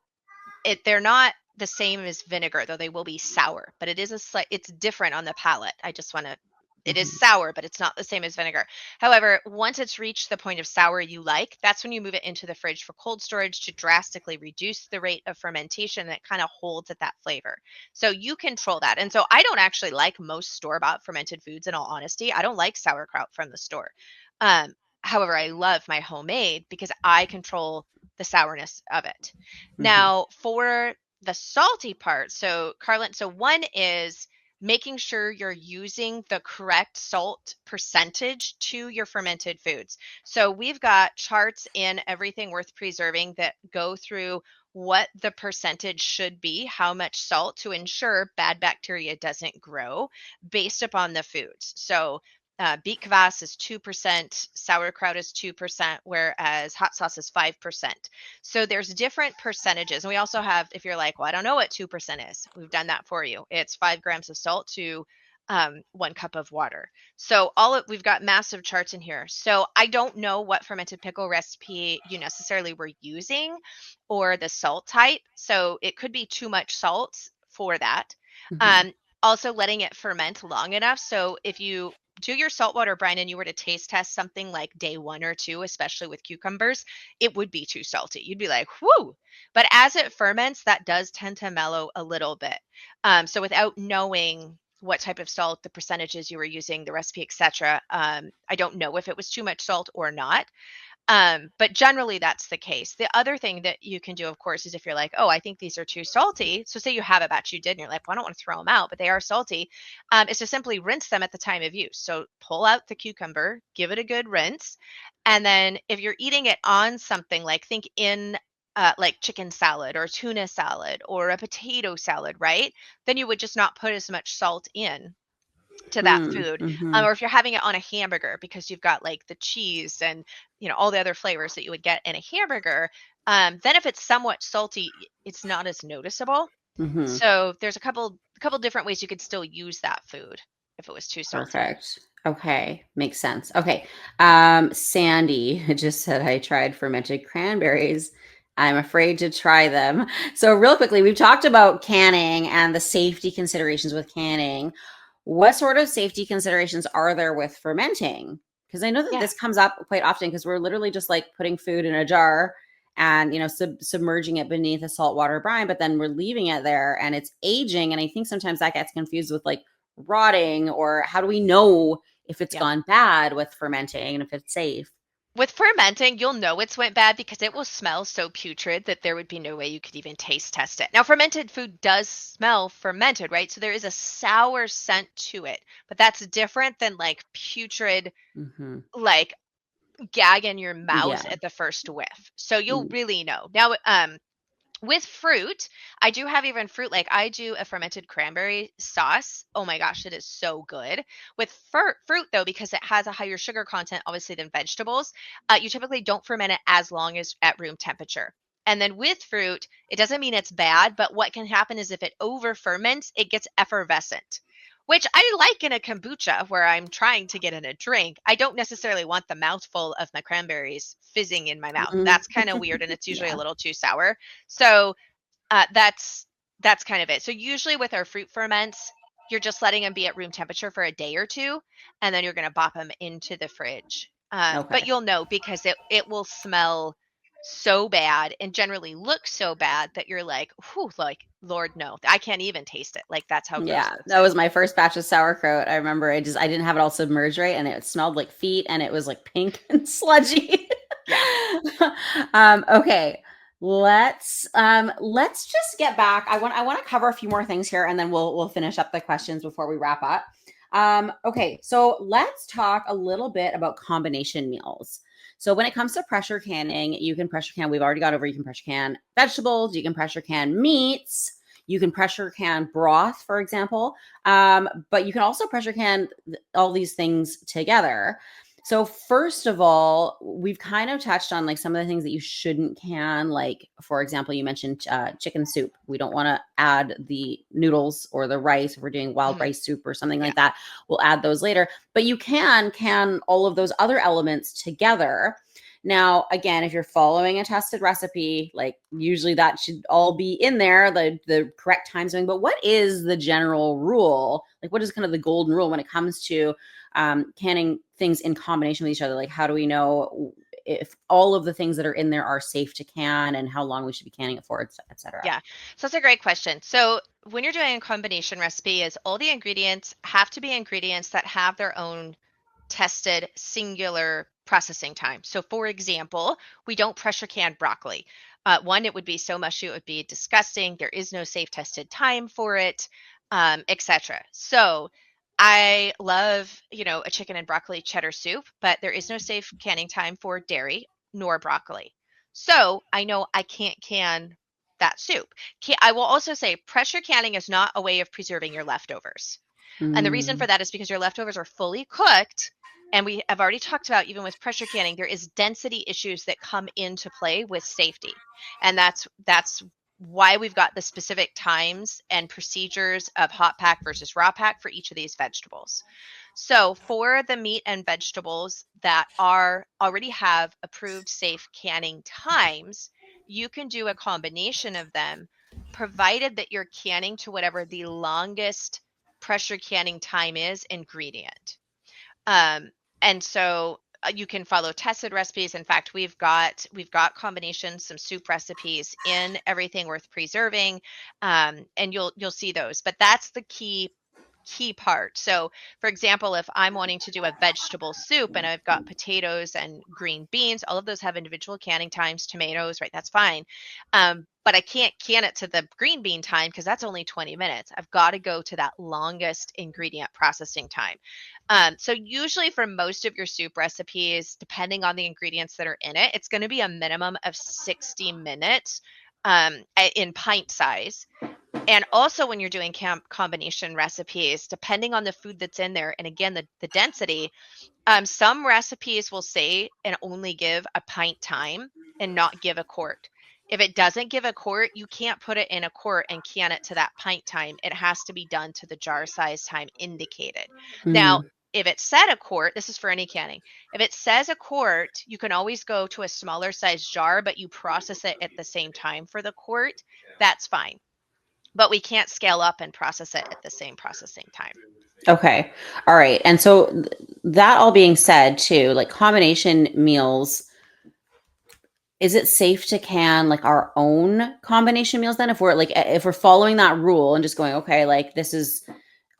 they're not the same as vinegar, though they will be sour, but it is it's different on the palate. I just want to it is Mhm. sour, but it's not the same as vinegar. However, once it's reached the point of sour you like, that's when you move it into the fridge for cold storage to drastically reduce the rate of fermentation that kind of holds at that flavor. So you control that. And so I don't actually like most store-bought fermented foods, in all honesty. I don't like sauerkraut from the store. Um, However, I love my homemade because I control the sourness of it. Mhm. Now, for the salty part, so Carlin, so one is making sure you're using the correct salt percentage to your fermented foods. So we've got charts in Everything Worth Preserving that go through what the percentage should be, how much salt to ensure bad bacteria doesn't grow based upon the foods. So beet kvass is 2%, sauerkraut is 2%, whereas hot sauce is 5%. So there's different percentages. And we also have, if you're like, well, I don't know what 2% is, we've done that for you. It's 5 grams of salt to 1 cup of water. So we've got massive charts in here. So I don't know what fermented pickle recipe you necessarily were using or the salt type. So it could be too much salt for that. Mhm. Um, Also letting it ferment long enough. So if you do your saltwater brine and you were to taste test something like day 1 or 2, especially with cucumbers, it would be too salty. You'd be like, whoo. But as it ferments, that does tend to mellow a little bit. So without knowing what type of salt, the percentages you were using, the recipe, etc., I don't know if it was too much salt or not. But generally that's the case. The other thing that you can do, of course, is if you're like, oh, I think these are too salty. So say you have a batch you did and you're like, well, I don't want to throw them out, but they are salty. Is to simply rinse them at the time of use. So pull out the cucumber, give it a good rinse. And then if you're eating it on something, like think in like chicken salad or tuna salad or a potato salad, right? Then you would just not put as much salt in to that food. Mm-hmm. Or if you're having it on a hamburger because you've got like the cheese and all the other flavors that you would get in a hamburger, then if it's somewhat salty, it's not as noticeable. Mm-hmm. So there's a couple different ways you could still use that food if it was too salty. Perfect. Okay, makes sense. Okay. Sandy just said I tried fermented cranberries. I'm afraid to try them. So real quickly, we've talked about canning and the safety considerations with canning. What sort of safety considerations are there with fermenting? Because I know that Yeah. this comes up quite often because we're literally just like putting food in a jar and submerging it beneath a saltwater brine, but then we're leaving it there and it's aging. And I think sometimes that gets confused with like rotting, or how do we know if it's Yeah. gone bad with fermenting and if it's safe? With fermenting, you'll know it's went bad because it will smell so putrid that there would be no way you could even taste test it. Now, fermented food does smell fermented, right? So there is a sour scent to it, but that's different than like putrid, Mm-hmm. like gag in your mouth Yeah. at the first whiff. So you'll Mm. really know. Now, with fruit, I do have even fruit. Like I do a fermented cranberry sauce. Oh my gosh, it is so good. With fruit though, because it has a higher sugar content, obviously than vegetables, you typically don't ferment it as long as at room temperature. And then with fruit, it doesn't mean it's bad, but what can happen is if it over ferments, it gets effervescent, which I like in a kombucha where I'm trying to get in a drink. I don't necessarily want the mouthful of my cranberries fizzing in my mouth. Mm. That's kind of weird, and it's usually a Yeah. little too sour. So that's kind of it. So usually with our fruit ferments, you're just letting them be at room temperature for a day or two, and then you're going to bop them into the fridge. But Okay. you'll know because it will smell so bad and generally look so bad that you're like, whew, like Lord, no, I can't even taste it. Like that's how gross Yeah, this that was is. my first batch of sauerkraut. I remember I didn't have it all submerged right, and it smelled like feet, and it was like pink and sludgy. Yeah. Okay, let's just get back. I want to cover a few more things here, and then we'll finish up the questions before we wrap up. Okay, so let's talk a little bit about combination meals. So when it comes to pressure canning, you can pressure can. We've already got over. You can pressure can vegetables. You can pressure can meats. You can pressure can broth, for example, but you can also pressure can all these things together. So first of all, we've kind of touched on like some of the things that you shouldn't can. Like for example, you mentioned chicken soup. We don't want to add the noodles or the rice. If we're doing wild Mhm. rice soup or something Yeah. like that, we'll add those later. But you can all of those other elements together. Now, again, if you're following a tested recipe, like usually that should all be in there, the correct time zone. But what is the general rule? Like, what is kind of the golden rule when it comes to canning things in combination with each other? Like, how do we know if all of the things that are in there are safe to can and how long we should be canning it for, et cetera? Yeah. So that's a great question. So when you're doing a combination recipe, is all the ingredients have to be ingredients that have their own tested singular processing time. So for example, we don't pressure can broccoli. One, it would be so mushy, it would be disgusting. There is no safe tested time for it, etc. So I love, a chicken and broccoli cheddar soup, but there is no safe canning time for dairy nor broccoli. So I know I can't can that soup. I will also say pressure canning is not a way of preserving your leftovers. And the reason for Mm, that is because your leftovers are fully cooked. And we have already talked about, even with pressure canning, there is density issues that come into play with safety. And that's why we've got the specific times and procedures of hot pack versus raw pack for each of these vegetables. So for the meat and vegetables that are already have approved safe canning times, you can do a combination of them, provided that you're canning to whatever the longest pressure canning time is ingredient. Um, and so you can follow tested recipes. In fact, we've got combinations, some soup recipes in Everything Worth Preserving, and you'll see those. But that's the key key part. So, for example, if I'm wanting to do a vegetable soup and I've got potatoes and green beans, all of those have individual canning times, tomatoes, right? That's fine. But I can't can it to the green bean time because that's only 20 minutes. I've got to go to that longest ingredient processing time. So usually for most of your soup recipes, depending on the ingredients that are in it, it's going to be a minimum of 60 minutes in pint size. And also when you're doing combination recipes, depending on the food that's in there, and again, the density, some recipes will say and only give a pint time and not give a quart. If it doesn't give a quart, you can't put it in a quart and can it to that pint time. It has to be done to the jar size time indicated. Now, Mhm. if it said a quart, this is for any canning. If it says a quart, you can always go to a smaller size jar, but you process it at the same time for the quart. That's fine. But we can't scale up and process it at the same processing time. Okay. All right. And so that all being said too, like combination meals, is it safe to can like our own combination meals then if we're following that rule and just going, okay, like this is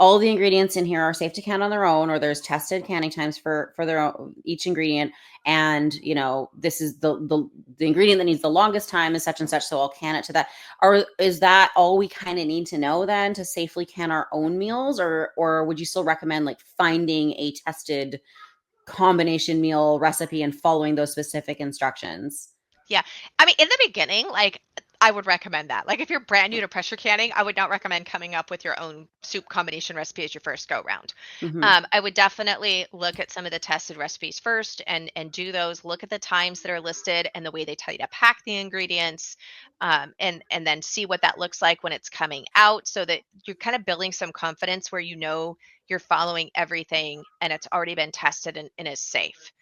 all the ingredients in here are safe to can on their own, or there's tested canning times for their own, each ingredient, and this is the ingredient that needs the longest time is such and such, so I'll can it to that. Or is that all we kind of need to know then to safely can our own meals, or would you still recommend like finding a tested combination meal recipe and following those specific instructions? Yeah. I mean, in the beginning, like I would recommend that. Like if you're brand new to pressure canning, I would not recommend coming up with your own soup combination recipe as your first go round. Mm-hmm. I would definitely look at some of the tested recipes first and do those. Look at the times that are listed and the way they tell you to pack the ingredients, and then see what that looks like when it's coming out, so that you're kind of building some confidence where you're following everything and it's already been tested and is safe.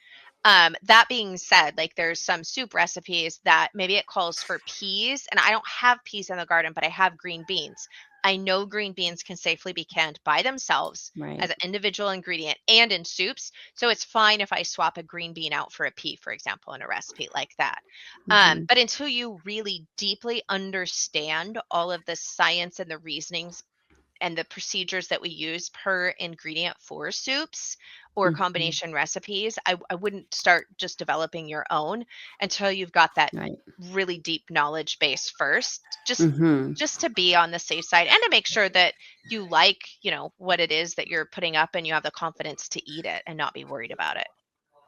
That being said, like there's some soup recipes that maybe it calls for peas, and I don't have peas in the garden, but I have green beans. I know green beans can safely be canned by themselves as Right. an individual ingredient and in soups. So it's fine if I swap a green bean out for a pea, for example, in a recipe like that. Mm-hmm. But until you really deeply understand all of the science and the reasonings and the procedures that we use per ingredient for soups or Mm-hmm. combination recipes, I wouldn't start just developing your own until you've got that Right. really deep knowledge base first, Mm-hmm. just to be on the safe side and to make sure that you like, what it is that you're putting up and you have the confidence to eat it and not be worried about it.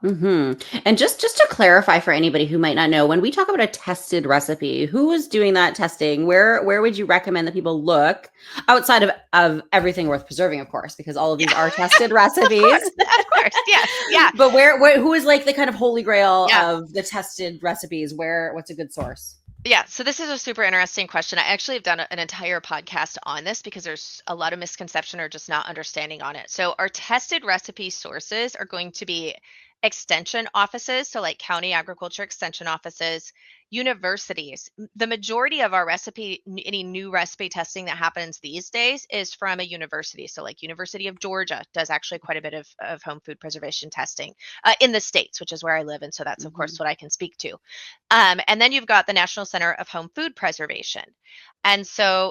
And just to clarify for anybody who might not know, when we talk about a tested recipe, who is doing that testing? Where would you recommend that people look outside of everything worth preserving, of course, because all of Yeah. these are tested Of recipes. course. Of course. Yes. Yeah. But where who is like the kind of holy grail Yeah. of the tested recipes? What's a good source? Yeah, so this is a super interesting question. I actually have done an entire podcast on this because there's a lot of misconception or just not understanding on it. So, our tested recipe sources are going to be extension offices, so like county agriculture extension offices, universities. The majority of our any new recipe testing that happens these days is from a university. So, like University of Georgia does actually quite a bit of home food preservation testing in the States, which is where I live. And so that's, of Mm-hmm. course, what I can speak to. And then you've got the National Center of Home Food Preservation. And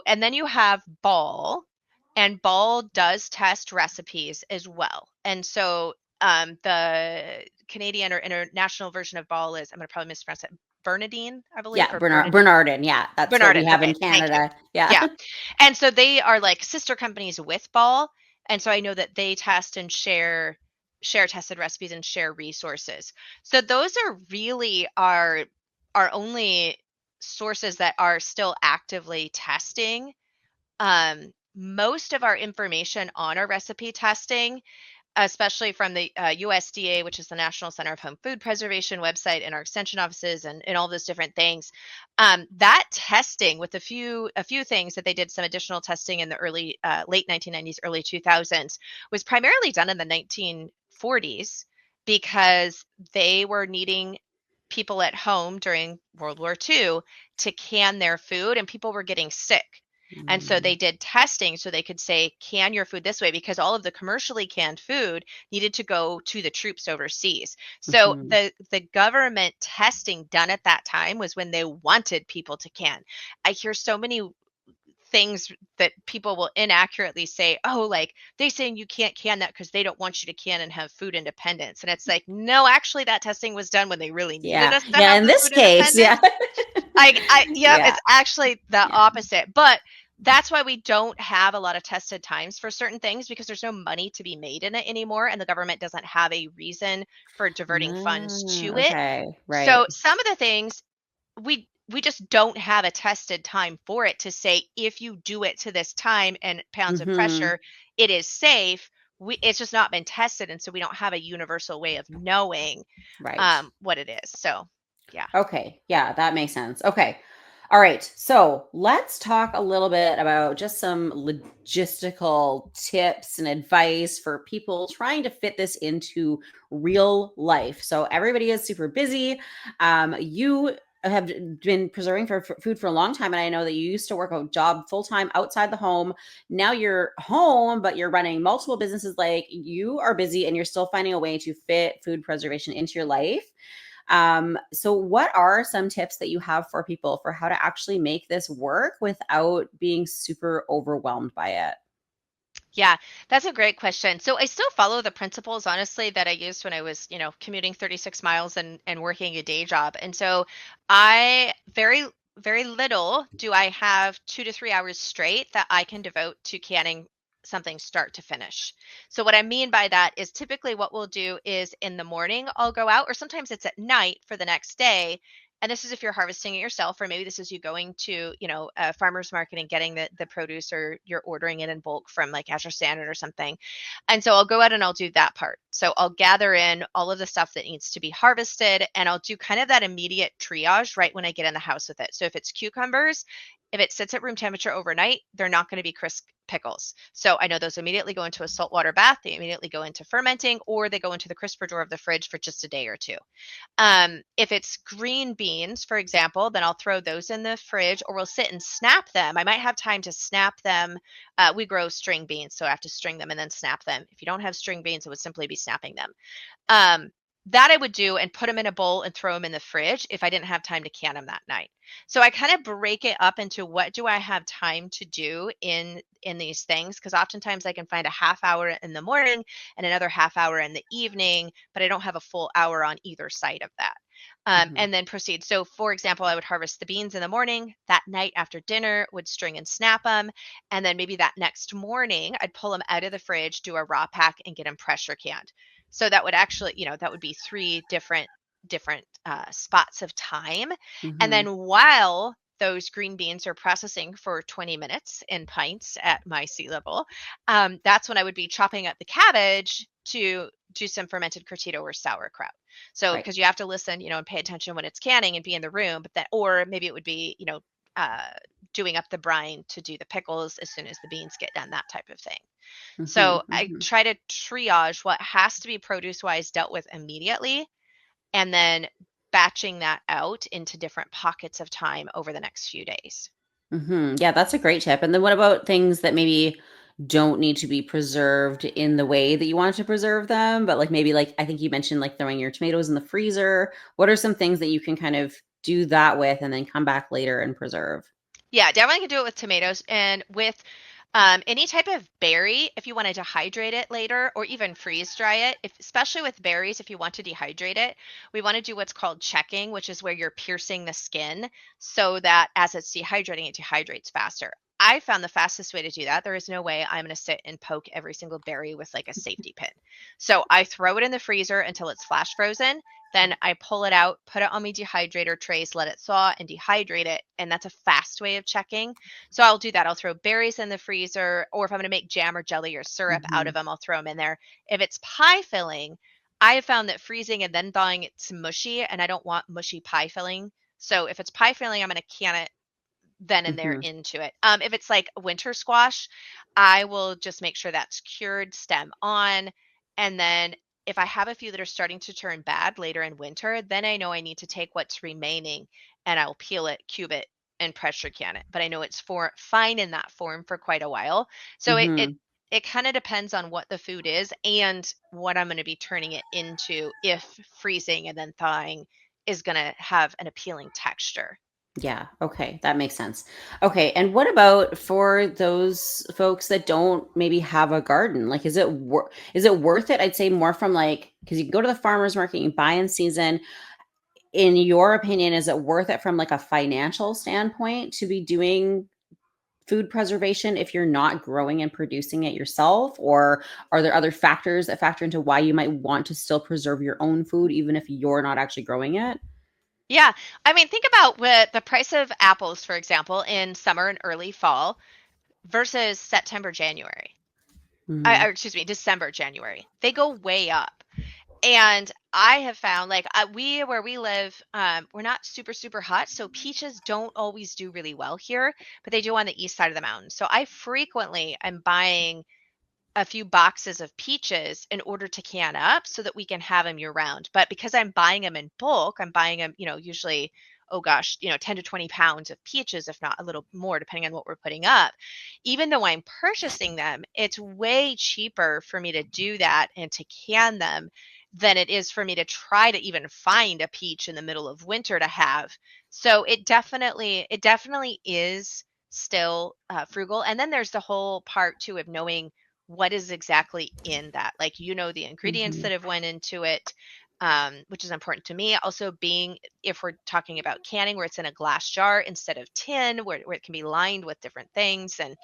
then you have Ball, and Ball does test recipes as well. And so the Canadian or international version of Ball is, I'm going to probably mispronounce it, Bernardine, I believe, Yeah, or Bernardine. Bernardin. Yeah, that's what we Bernardin. have in Okay, thank you. Canada. Yeah. Yeah. And so they are like sister companies with Ball. And so I know that they test and share tested recipes and share resources. So those are really our only sources that are still actively testing. Most of our information on our recipe testing, especially from the USDA, which is the National Center of Home Food Preservation website, and our extension offices, and all those different things. That testing, with a few things that they did some additional testing in the late 1990s, early 2000s, was primarily done in the 1940s because they were needing people at home during World War II to can their food, and people were getting sick. And so Mm-hmm. they did testing so they could say, can your food this way, because all of the commercially canned food needed to go to the troops overseas. So the government testing done at that time was when they wanted people to can. I hear so many things that people will inaccurately say, oh, like they saying you can't can that because they don't want you to can and have food independence. And it's like, no, actually that testing was done when they really needed Yeah. us to Yeah. have In the this food case, independence. yeah. Yeah, Yeah. it's actually the Yeah. opposite. But that's why we don't have a lot of tested times for certain things, because there's no money to be made in it anymore. And the government doesn't have a reason for diverting funds to it. Okay. So Right. some of the things we just don't have a tested time for it to say, if you do it to this time and pounds of Mm-hmm. pressure, it is safe. It's just not been tested. And so we don't have a universal way of knowing Right. what it is. So yeah. Okay. Yeah, that makes sense. Okay. All right. So let's talk a little bit about just some logistical tips and advice for people trying to fit this into real life. So everybody is super busy. You have been preserving for food for a long time. And I know that you used to work a job full time outside the home. Now you're home, but you're running multiple businesses. Like, you are busy and you're still finding a way to fit food preservation into your life. So what are some tips that you have for people for how to actually make this work without being super overwhelmed by it? Yeah, that's a great question. So I still follow the principles, honestly, that I used when I was, commuting 36 miles and working a day job. And so I very little do I have 2 to 3 hours straight that I can devote to canning something start to finish. So what I mean by that is, typically what we'll do is in the morning I'll go out, or sometimes it's at night for the next day. And this is if you're harvesting it yourself, or maybe this is you going to, a farmer's market and getting the produce, or you're ordering it in bulk from like Azure Standard or something. And so I'll go out and I'll do that part. So I'll gather in all of the stuff that needs to be harvested, and I'll do kind of that immediate triage right when I get in the house with it. So if it's cucumbers, if it sits at room temperature overnight, they're not going to be crisp pickles. So I know those immediately go into a saltwater bath, they immediately go into fermenting, or they go into the crisper drawer of the fridge for just a day or two. If it's green beans, for example, then I'll throw those in the fridge, or we'll sit and snap them. I might have time to snap them. We grow string beans, so I have to string them and then snap them. If you don't have string beans, it would simply be snapping them. Um, that I would do and put them in a bowl and throw them in the fridge if I didn't have time to can them that night. So I kind of break it up into, what do I have time to do in these things? Because oftentimes I can find a half hour in the morning and another half hour in the evening, but I don't have a full hour on either side of that. Mhm. And then proceed. So, for example, I would harvest the beans in the morning. That night after dinner, would string and snap them. And then maybe that next morning, I'd pull them out of the fridge, do a raw pack, and get them pressure canned. So that would actually, that would be three different spots of time. And Mhm. then while those green beans are processing for 20 minutes in pints at my sea level, that's when I would be chopping up the cabbage to do some fermented curtido or sauerkraut. So Right. because you have to listen, and pay attention when it's canning and be in the room, but that, or maybe it would be, doing up the brine to do the pickles as soon as the beans get done, that type of thing. So Mhm. I Mhm. try to triage what has to be produce wise dealt with immediately, and then batching that out into different pockets of time over the next few days. Mhm. Yeah, that's a great tip. And then what about things that maybe don't need to be preserved in the way that you want to preserve them, but like maybe, like I think you mentioned, like throwing your tomatoes in the freezer. What are some things that you can kind of do that with and then come back later and preserve? Yeah, definitely can do it with tomatoes, and with any type of berry. If you want to dehydrate it later, or even freeze dry it, especially with berries, if you want to dehydrate it, we want to do what's called checking, which is where you're piercing the skin so that as it's dehydrating, it dehydrates faster. I found the fastest way to do that. There is no way I'm going to sit and poke every single berry with like a safety pin. So I throw it in the freezer until it's flash frozen. Then I pull it out, put it on my dehydrator trays, let it thaw and dehydrate it. And that's a fast way of checking. So I'll do that. I'll throw berries in the freezer, or if I'm going to make jam or jelly or syrup out of Mhm. them, I'll throw them in there. If it's pie filling, I have found that freezing and then thawing it's mushy, and I don't want mushy pie filling. So if it's pie filling, I'm going to can it then and there Mhm. into it. If it's like winter squash, I will just make sure that's cured, stem on, and then if I have a few that are starting to turn bad later in winter, then I know I need to take what's remaining and I'll peel it, cube it, and pressure can it. But I know it's for fine in that form for quite a while. So Mhm. it kind of depends on what the food is and what I'm going to be turning it into, if freezing and then thawing is going to have an appealing texture. Yeah. Okay. That makes sense. Okay. And what about for those folks that don't maybe have a garden? Like, is it worth it? I'd say more from like, because you can go to the farmer's market, you can buy in season. In your opinion, is it worth it from like a financial standpoint to be doing food preservation if you're not growing and producing it yourself? Or are there other factors that factor into why you might want to still preserve your own food, even if you're not actually growing it? Yeah. I mean, think about what the price of apples, for example, in summer and early fall versus September, January. Hmm. Or excuse me, December, January. They go way up. And I have found like where we live, we're not super, super hot. So peaches don't always do really well here, but they do on the east side of the mountain. So I frequently am buying a few boxes of peaches in order to can up so that we can have them year round. But because I'm buying them in bulk, I'm buying them, usually, oh gosh, 10 to 20 pounds of peaches, if not a little more, depending on what we're putting up. Even though I'm purchasing them, it's way cheaper for me to do that and to can them than it is for me to try to even find a peach in the middle of winter to have. So it definitely is still frugal. And then there's the whole part too of knowing what is exactly in that, like the ingredients Hmm. that have went into it, which is important to me. Also being, if we're talking about canning, where it's in a glass jar instead of tin, where it can be lined with different things. And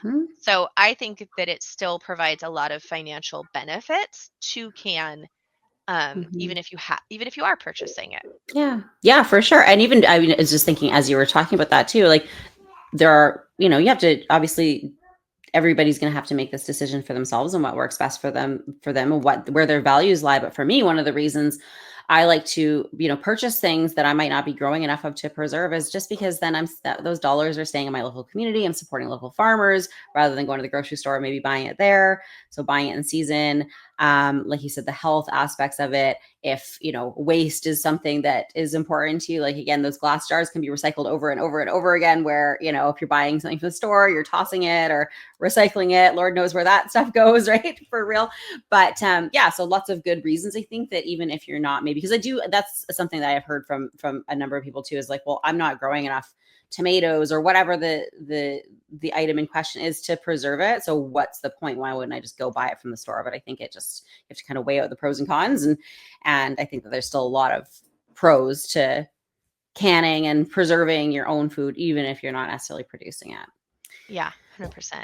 Hmm. so I think that it still provides a lot of financial benefits to can, Hmm. even if you are purchasing it. Yeah. Yeah, for sure. And even, I mean, I was just thinking as you were talking about that too, like there are, you have to obviously everybody's going to have to make this decision for themselves and what works best for them and where their values lie. But for me, one of the reasons I like to, purchase things that I might not be growing enough of to preserve is just because then those dollars are staying in my local community. I'm supporting local farmers rather than going to the grocery store, maybe buying it there. So buying it in season, like you said, the health aspects of it. If, waste is something that is important to you, like again, those glass jars can be recycled over and over and over again, where, if you're buying something from the store, you're tossing it or recycling it. Lord knows where that stuff goes, right? For real. But yeah, so lots of good reasons. I think that even if you're not, maybe because that's something that I've heard from a number of people too, is like, well, I'm not growing enough tomatoes or whatever the item in question is to preserve it. So what's the point? Why wouldn't I just go buy it from the store? But I think you have to kind of weigh out the pros and cons, and I think that there's still a lot of pros to canning and preserving your own food, even if you're not necessarily producing it. Yeah, 100%.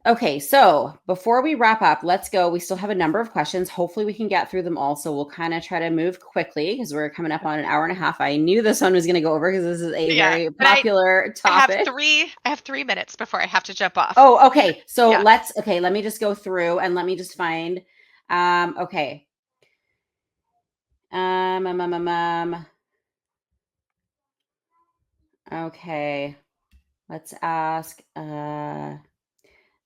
Okay, so before we wrap up, let's go. We still have a number of questions. Hopefully, we can get through them all. So we'll kind of try to move quickly because we're coming up on an hour and a half. I knew this one was going to go over because this is a Yeah. very And popular I have topic. I have 3 minutes before I have to jump off. Oh, okay. So Yeah. let me just go through and let me just find. Okay. Um, um, um, um, um, okay. Let's ask.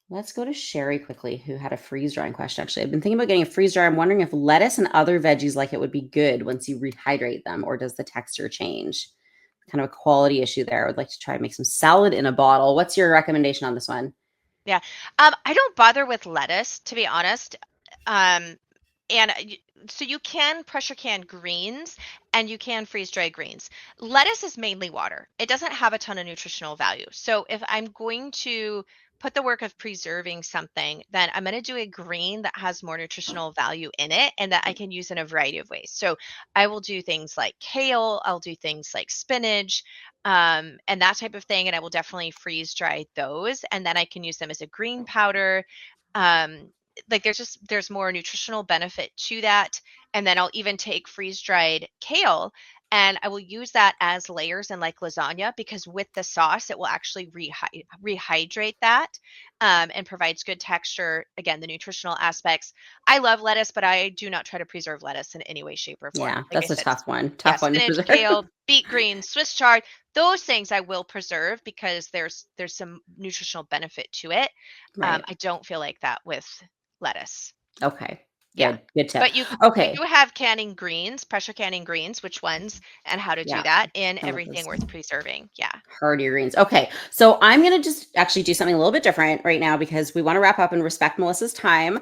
Let's go to Sherry quickly, who had a freeze drying question. Actually, I've been thinking about getting a freeze dryer. I'm wondering if lettuce and other veggies like it would be good once you rehydrate them, or does the texture change? Kind of a quality issue there. I would like to try and make some salad in a bottle. What's your recommendation on this one? Yeah. I don't bother with lettuce, to be honest. Um, so you can pressure can greens and you can freeze dry greens. Lettuce is mainly water. It doesn't have a ton of nutritional value. So if I'm going to put the work of preserving something, then I'm going to do a green that has more nutritional value in it and that I can use in a variety of ways. So I will do things like kale, I'll do things like spinach, and that type of thing. And I will definitely freeze dry those. And then I can use them as a green powder. Like there's more nutritional benefit to that. And then I'll even take freeze dried kale and I will use that as layers in like lasagna because with the sauce it will actually rehydrate that, and provides good texture. Again, the nutritional aspects. I love lettuce, but I do not try to preserve lettuce in any way, shape, or form. Yeah, Like I that's a said, tough one. yeah, Tough one to spinach, preserve. kale, beet greens, Swiss chard, those things I will preserve because there's some nutritional benefit to it. Right. I don't feel like that with lettuce. Okay. Yeah. Good tip. But you Okay. do have canning greens, pressure canning greens, which ones and how to do Yeah. that in I love everything those. worth preserving. Yeah. Hardy greens. Okay. So I'm going to just actually do something a little bit different right now because we want to wrap up and respect Melissa's time.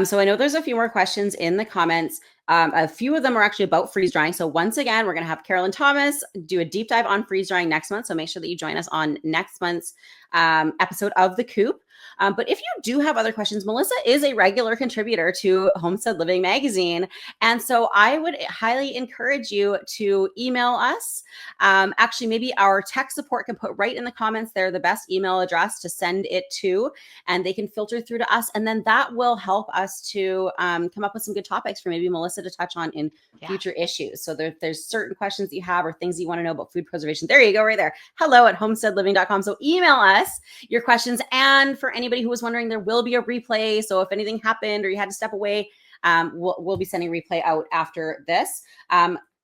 So I know there's a few more questions in the comments. A few of them are actually about freeze drying. So once again, we're going to have Carolyn Thomas do a deep dive on freeze drying next month. So make sure that you join us on next month's episode of The Coop. But if you do have other questions, Melissa is a regular contributor to Homestead Living magazine. And so I would highly encourage you to email us. Actually, maybe our tech support can put right in the comments there the best email address to send it to, and they can filter through to us. And then that will help us to come up with some good topics for maybe Melissa to touch on in future issues. So there's certain questions that you have or things you want to know about food preservation. There you go, right there. hello@homesteadliving.com. So email us your questions. And for anybody who was wondering, there will be a replay. So if anything happened or you had to step away, we'll be sending a replay out after this.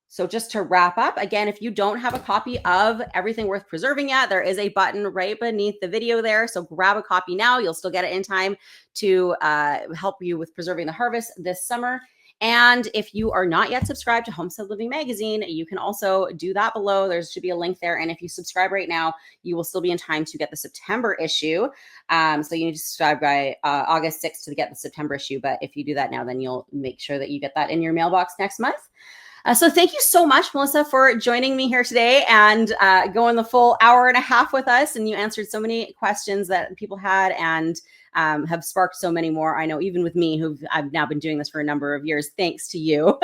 So just to wrap up, again, if you don't have a copy of Everything Worth Preserving yet, there is a button right beneath the video there. So grab a copy now. You'll still get it in time to help you with preserving the harvest this summer. And if you are not yet subscribed to Homestead Living magazine, you can also do that below. There should be a link there. And if you subscribe right now, you will still be in time to get the September issue. So you need to subscribe by August 6th to get the September issue. But if you do that now, then you'll make sure that you get that in your mailbox next month. So thank you so much, Melissa, for joining me here today and going the full hour and a half with us. And you answered so many questions that people had and have sparked so many more. I know even with me, I've now been doing this for a number of years, thanks to you.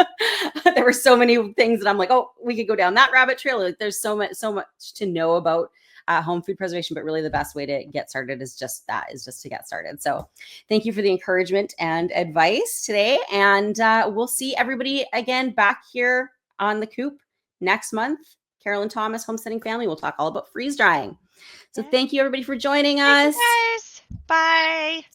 There were so many things that I'm like, oh, we could go down that rabbit trail. Like, there's so much to know about home food preservation, but really the best way to get started is just to get started. So thank you for the encouragement and advice today. And we'll see everybody again back here on The Coop next month. Carolyn Thomas, Homesteading Family. We'll talk all about freeze drying. So thank you everybody for joining us. Thanks, guys. Bye.